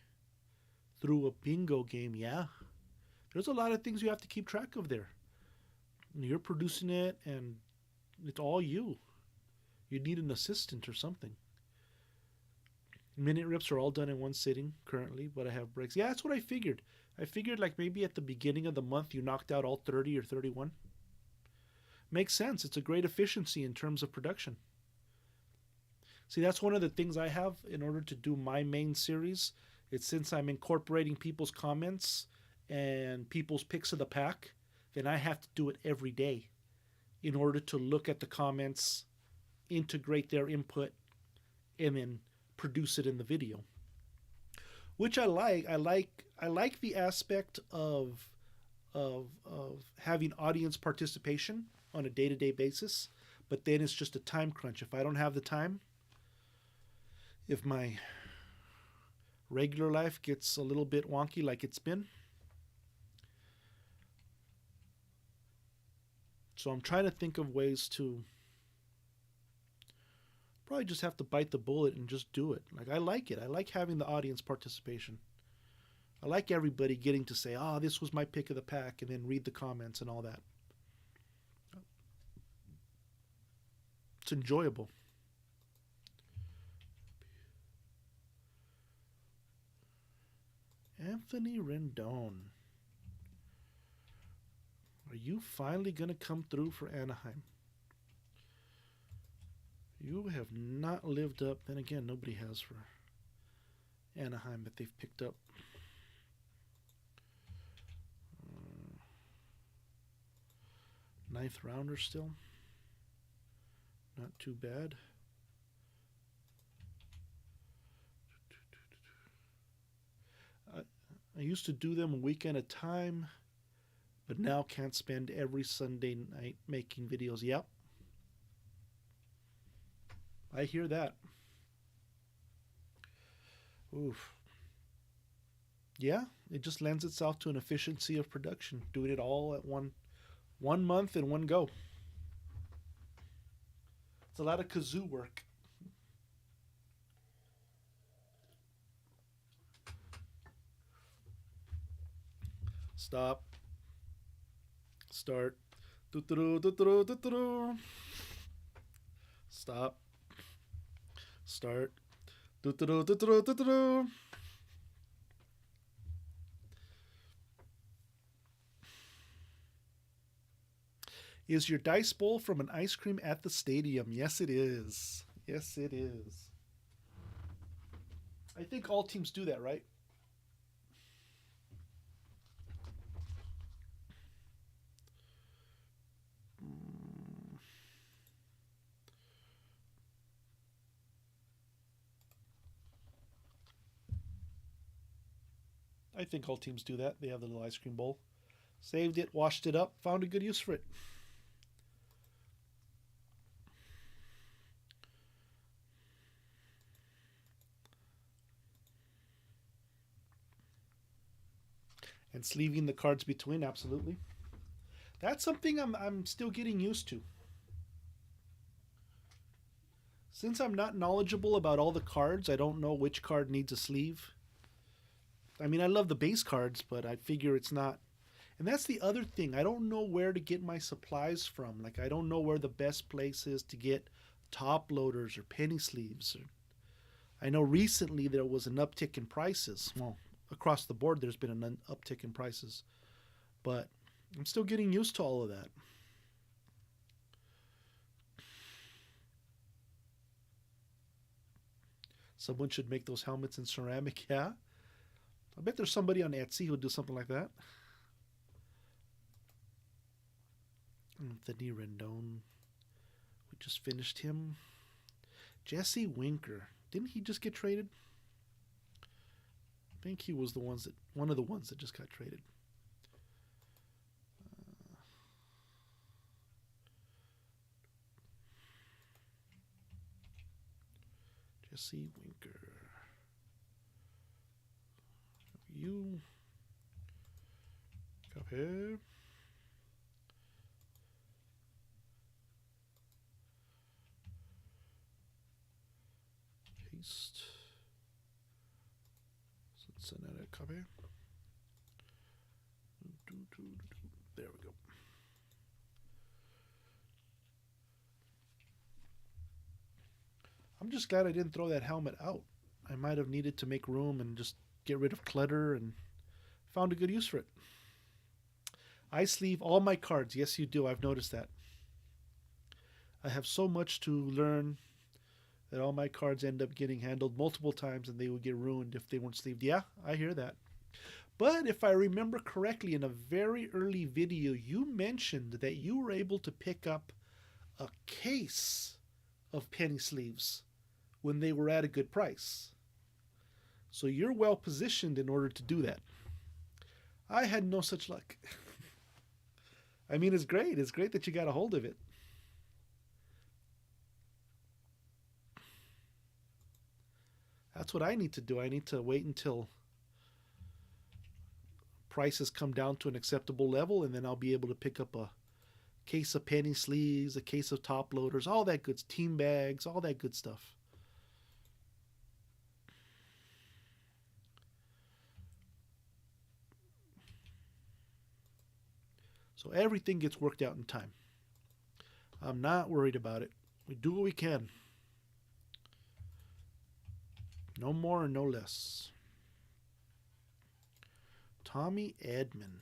through a bingo game, yeah. There's a lot of things you have to keep track of there. You're producing it, and it's all you. You need an assistant or something. Minute rips are all done in one sitting currently, but I have breaks. Yeah, that's what I figured. I figured like maybe at the beginning of the month you knocked out all 30 or 31. Makes sense. It's a great efficiency in terms of production. See, that's one of the things I have in order to do my main series. It's since I'm incorporating people's comments and people's picks of the pack, then I have to do it every day in order to look at the comments, integrate their input, and then produce it in the video. Which I like. I like the aspect of having audience participation on a day-to-day basis, but then it's just a time crunch. If I don't have the time, if my regular life gets a little bit wonky like it's been. So I'm trying to think of ways to probably just have to bite the bullet and just do it. Like I like it. I like having the audience participation. I like everybody getting to say, this was my pick of the pack, and then read the comments and all that. It's enjoyable. Anthony Rendon. Are you finally going to come through for Anaheim? You have not lived up. Then again, nobody has for Anaheim that they've picked up. Ninth rounder still. Not too bad. I used to do them a week at a time, but now can't spend every Sunday night making videos. Yep. I hear that. Oof. Yeah, it just lends itself to an efficiency of production, doing it all at one month in one go. It's a lot of kazoo work. Stop. Start. Stop. Start. Is your dice bowl from an ice cream at the stadium? Yes, it is. Yes, it is. I think all teams do that, right? I think all teams do that. They have the little ice cream bowl. Saved it, washed it up, found a good use for it. And sleeving the cards between, absolutely. That's something I'm still getting used to. Since I'm not knowledgeable about all the cards, I don't know which card needs a sleeve. I mean, I love the base cards, but I figure it's not. And that's the other thing. I don't know where to get my supplies from. Like, I don't know where the best place is to get top loaders or penny sleeves. I know recently there was an uptick in prices. Well, across the board, there's been an uptick in prices. But I'm still getting used to all of that. Someone should make those helmets in ceramic, yeah? I bet there's somebody on Etsy who would do something like that. Anthony Rendon. just finished him. Jesse Winker. Didn't he just get traded? I think he was one of the ones that just got traded. Jesse Winker. You. Copy. Paste. Cincinnati copy. There we go. I'm just glad I didn't throw that helmet out. I might have needed to make room and just get rid of clutter, and found a good use for it. I sleeve all my cards. Yes, you do. I've noticed that. I have so much to learn that all my cards end up getting handled multiple times and they would get ruined if they weren't sleeved. Yeah, I hear that. But if I remember correctly, in a very early video, you mentioned that you were able to pick up a case of penny sleeves when they were at a good price. So you're well positioned in order to do that. I had no such luck. I mean, it's great. It's great that you got a hold of it. That's what I need to do. I need to wait until prices come down to an acceptable level, and then I'll be able to pick up a case of penny sleeves, a case of top loaders, all that good, team bags, all that good stuff. So everything gets worked out in time. I'm not worried about it. We do what we can. No more and no less. Tommy Edman.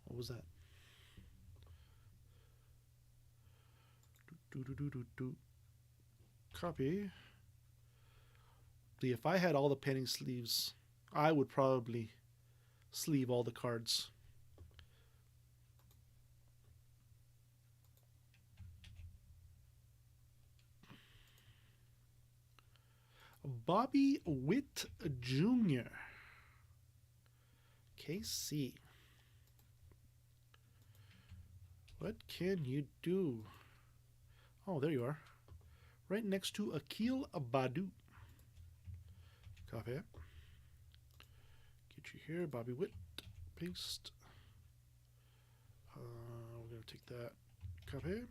What was that? Copy. If I had all the penny sleeves, I would probably sleeve all the cards. Bobby Witt Jr. KC. What can you do? Oh, there you are. Right next to Akil Badu. Copy. Get you here, Bobby Witt. Paste. We're going to take that. Copy.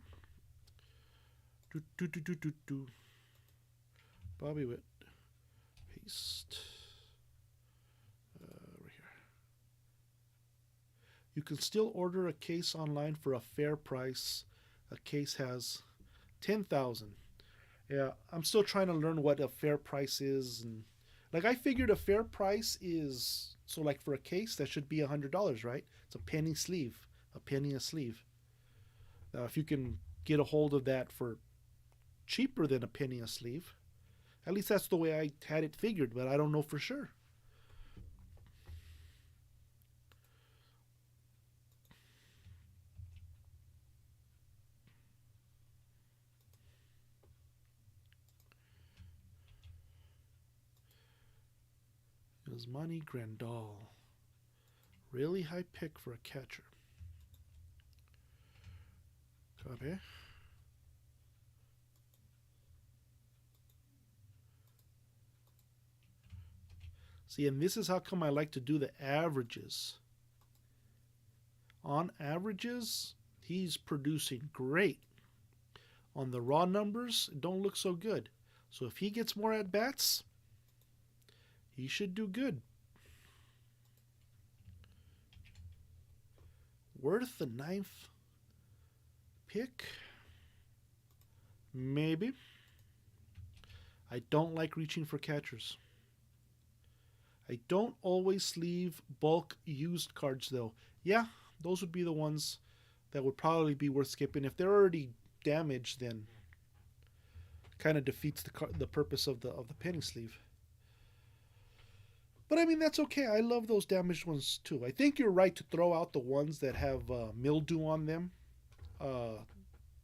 Bobby Witt. Paste. Right here. You can still order a case online for a fair price. A case has 10,000. Yeah, I'm still trying to learn what a fair price is, and like I figured a fair price is so like for a case that should be $100, right? It's a penny sleeve, a penny a sleeve. Now, if you can get a hold of that for cheaper than a penny a sleeve, at least that's the way I had it figured, but I don't know for sure. Yasmani Grandal. Really high pick for a catcher. Copy. See, and this is how come I like to do the averages. On averages, he's producing great. On the raw numbers, it don't look so good. So if he gets more at bats, he should do good. Worth the 9th pick? Maybe. I don't like reaching for catchers. I don't always sleeve bulk used cards though. Yeah, those would be the ones that would probably be worth skipping. If they're already damaged, then kind of defeats the purpose of the penny sleeve. But I mean, that's okay. I love those damaged ones too. I think you're right to throw out the ones that have mildew on them.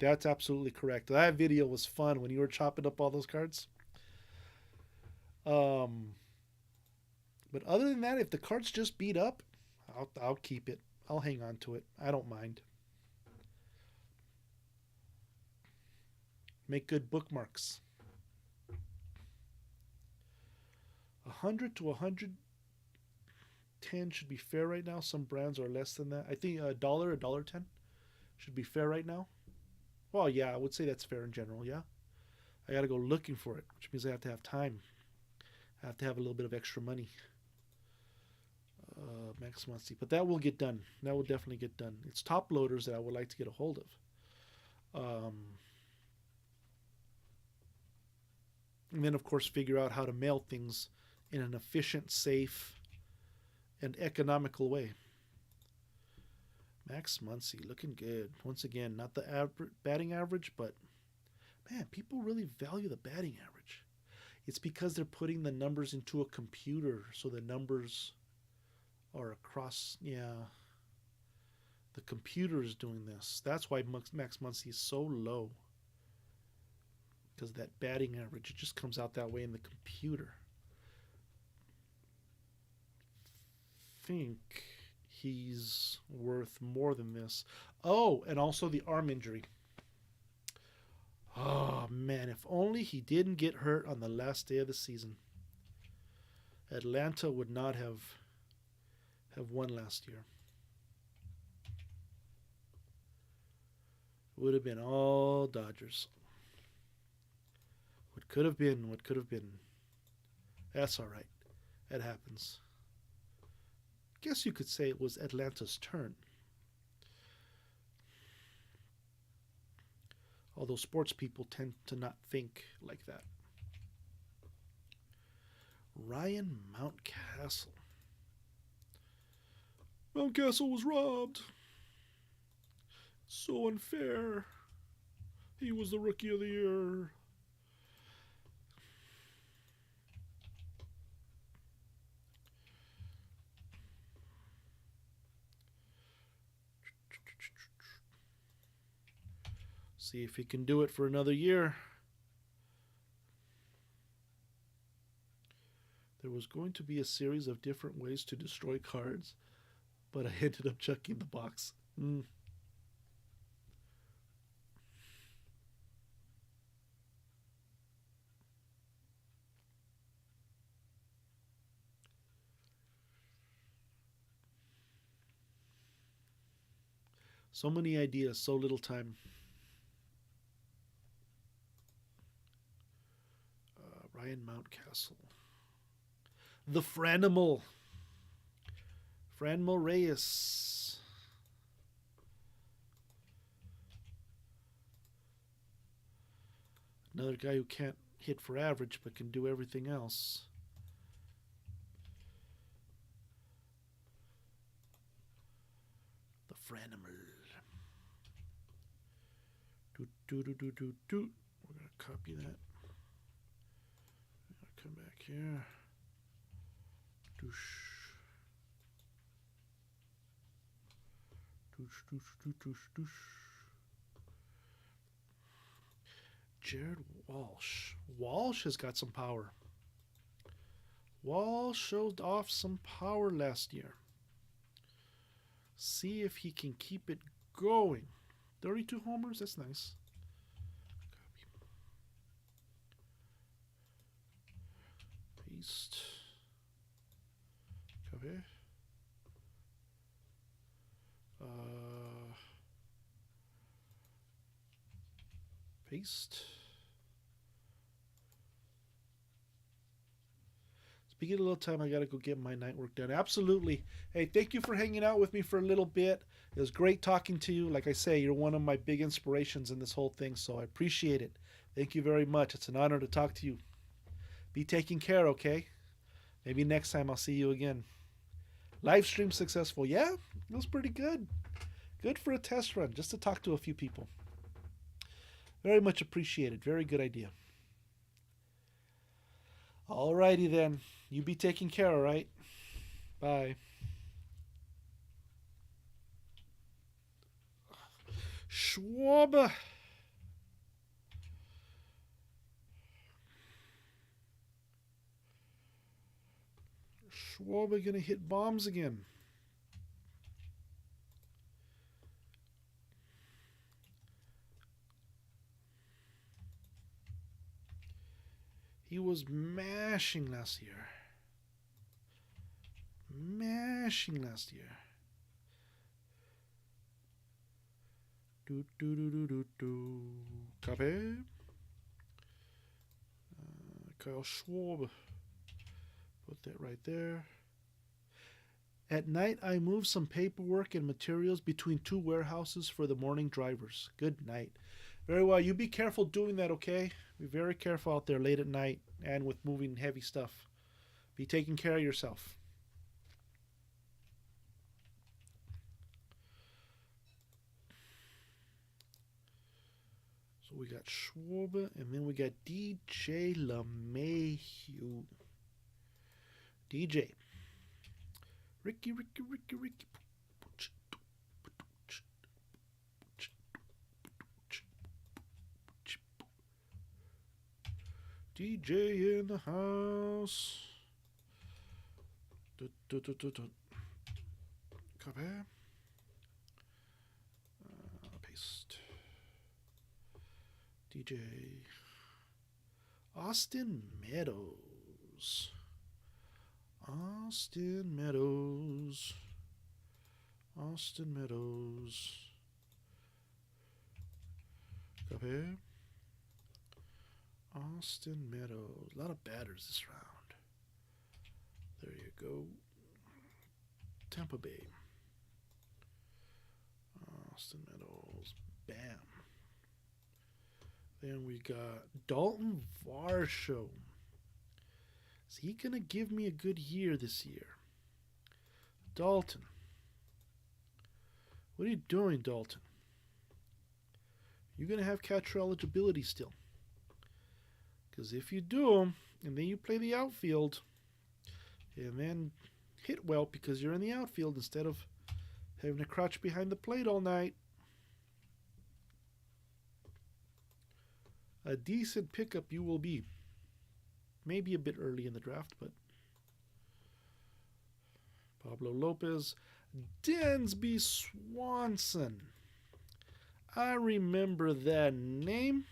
That's absolutely correct. That video was fun when you were chopping up all those cards. Um, but other than that, if the card's just beat up, I'll keep it. I'll hang on to it. I don't mind. Make good bookmarks. 100 to 110 should be fair right now. Some brands are less than that. I think a dollar 10 should be fair right now. Well, yeah, I would say that's fair in general. Yeah, I got to go looking for it, which means I have to have time. I have to have a little bit of extra money. Max Muncy, but that will get done. That will definitely get done. It's top loaders that I would like to get a hold of. And then, of course, figure out how to mail things in an efficient, safe, and economical way. Max Muncy looking good. Once again, not the batting average, but man, people really value the batting average. It's because they're putting the numbers into a computer, so the numbers are across. Yeah, the computer is doing this. That's why Max Muncy is so low. Because that batting average, it just comes out that way in the computer. I think he's worth more than this. Oh, and also the arm injury. Oh man, if only he didn't get hurt on the last day of the season. Atlanta would not have won last year. It would have been all Dodgers. What could have been, what could have been. That's all right. That happens. Guess you could say it was Atlanta's turn. Although sports people tend to not think like that. Ryan Mountcastle. Mountcastle was robbed. So unfair. He was the rookie of the year. See if he can do it for another year. There was going to be a series of different ways to destroy cards, but I ended up chucking the box. So many ideas, so little time. Ryan Mountcastle. The Franimal. Franmil Reyes. Another guy who can't hit for average but can do everything else. The Franimal. We're going to copy that. Come back here. Doosh. Doosh, doosh, doosh, doosh, doosh. Jared Walsh. Walsh has got some power. Walsh showed off some power last year. See if he can keep it going. 32 homers, that's nice. Paste. Copy. Paste. Speaking of a little time, I gotta go get my night work done. Absolutely. Hey, thank you for hanging out with me for a little bit. It was great talking to you. Like I say, you're one of my big inspirations in this whole thing, so I appreciate it. Thank you very much. It's an honor to talk to you. Be taking care, okay? Maybe next time I'll see you again. Live stream successful. Yeah, it was pretty good. Good for a test run, just to talk to a few people. Very much appreciated. Very good idea. Alrighty then. You be taking care, alright? Bye. Schwab. Schwalbe gonna hit bombs again. He was mashing last year. Mashing last year. Do do do do do do. Copy. Kyle Schwab. Put that right there. At night, I move some paperwork and materials between two warehouses for the morning drivers. Good night. Very well. You be careful doing that, okay? Be very careful out there late at night and with moving heavy stuff. Be taking care of yourself. So we got Schwab, and then we got DJ LeMahieu. DJ. Ricky. DJ in the house. Copy. Paste. DJ. Austin Meadows. Austin Meadows. Copy. Austin Meadows. A lot of batters this round. There you go. Tampa Bay. Austin Meadows. Bam. Then we got Dalton Varsho. Is he going to give me a good year this year? Dalton. What are you doing, Dalton? You're going to have catcher eligibility still. Because if you do, and then you play the outfield, and then hit well because you're in the outfield instead of having to crouch behind the plate all night, a decent pickup you will be. Maybe a bit early in the draft, but Pablo Lopez. Dansby Swanson. I remember that name.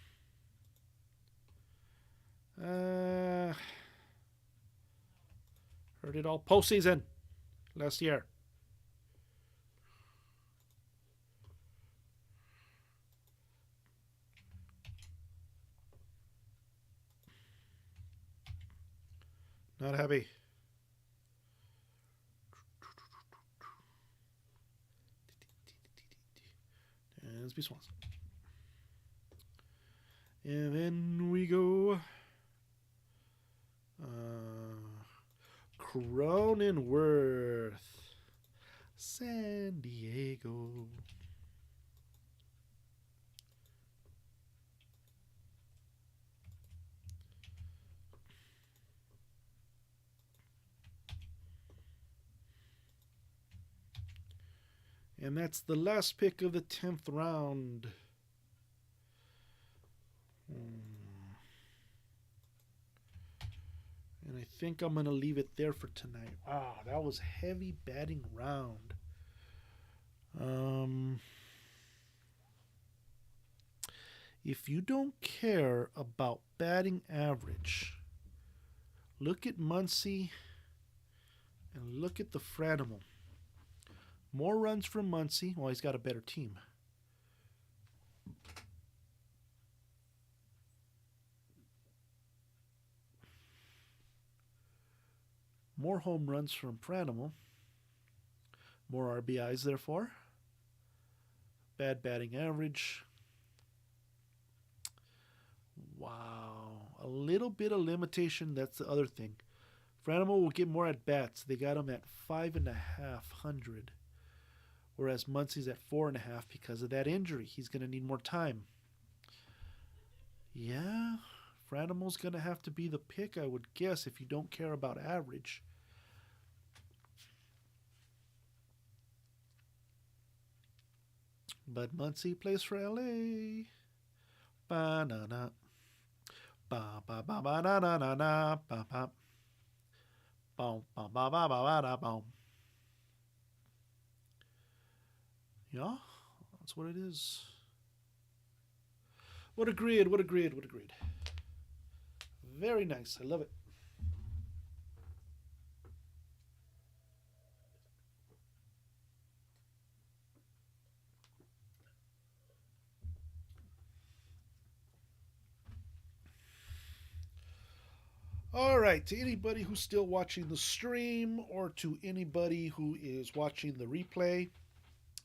Heard it all postseason last year. Not happy. Dansby Swanson. And then we go Cronenworth, San Diego. And that's the last pick of the 10th round. And I think I'm going to leave it there for tonight. Wow, that was heavy batting round. If you don't care about batting average, look at Muncy and look at the Franimal. More runs from Muncy. Well, he's got a better team. More home runs from Franimal. More RBIs, therefore. Bad batting average. Wow. A little bit of limitation. That's the other thing. Franimal will get more at bats. They got him at 5,500. Whereas Muncy's at 4.5 because of that injury. He's going to need more time. Yeah, Franimal's going to have to be the pick, I would guess, if you don't care about average. But Muncy plays for LA. Ba-na-na. Ba-ba-ba-ba-na-na-na-na. Ba-ba. Boom, boom, boom, boom, boom, boom, boom. Yeah, that's what it is. What a grid, what a grid, what a grid. Very nice. I love it. All right, to anybody who's still watching the stream or to anybody who is watching the replay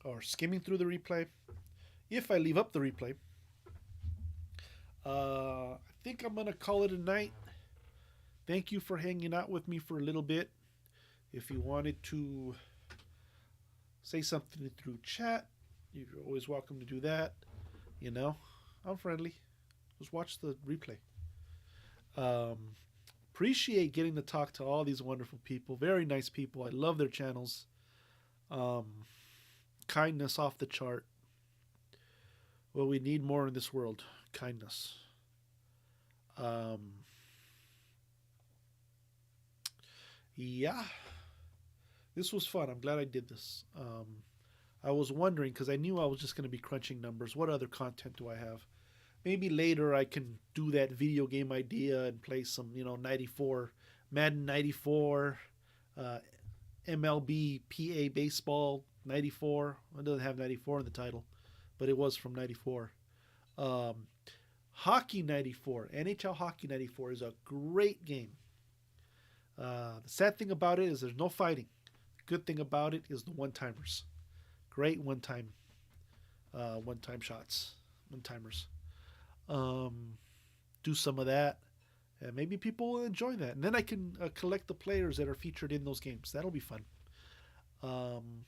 or skimming through the replay, if I leave up the replay, I think I'm going to call it a night. Thank you for hanging out with me for a little bit. If you wanted to say something through chat, you're always welcome to do that. You know, I'm friendly. Just watch the replay. Um, Appreciate getting to talk to all these wonderful people. Very nice people. I love their channels. Um, Kindness off the chart. Well, we need more in this world. Kindness. Um, yeah. This was fun. I'm glad I did this. I was wondering because I knew I was just going to be crunching numbers. What other content do I have? Maybe later I can do that video game idea and play some, 94, Madden 94, uh, MLB PA Baseball 94. It doesn't have 94 in the title, but it was from 94. Um, Hockey 94, NHL Hockey 94 is a great game. The sad thing about it is there's no fighting. The good thing about it is the one timers. Great one time shots, one timers. Um, do some of that, and maybe people will enjoy that. And then I can collect the players that are featured in those games. That'll be fun. Um,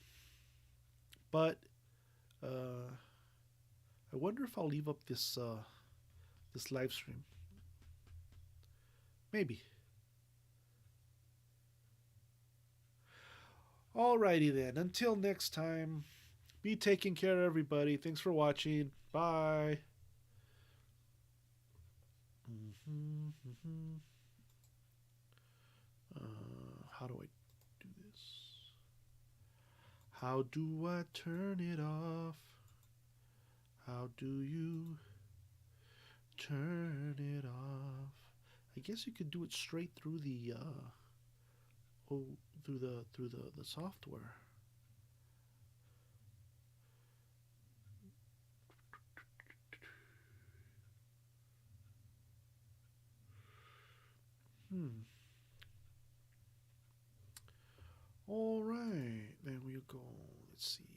but I wonder if I'll leave up this live stream. Maybe. Alrighty then. Until next time, be taking care, everybody. Thanks for watching. Bye. How do I do this? How do I turn it off? How do you turn it off? I guess you could do it straight through the software. Hmm. All right, there we go. Let's see.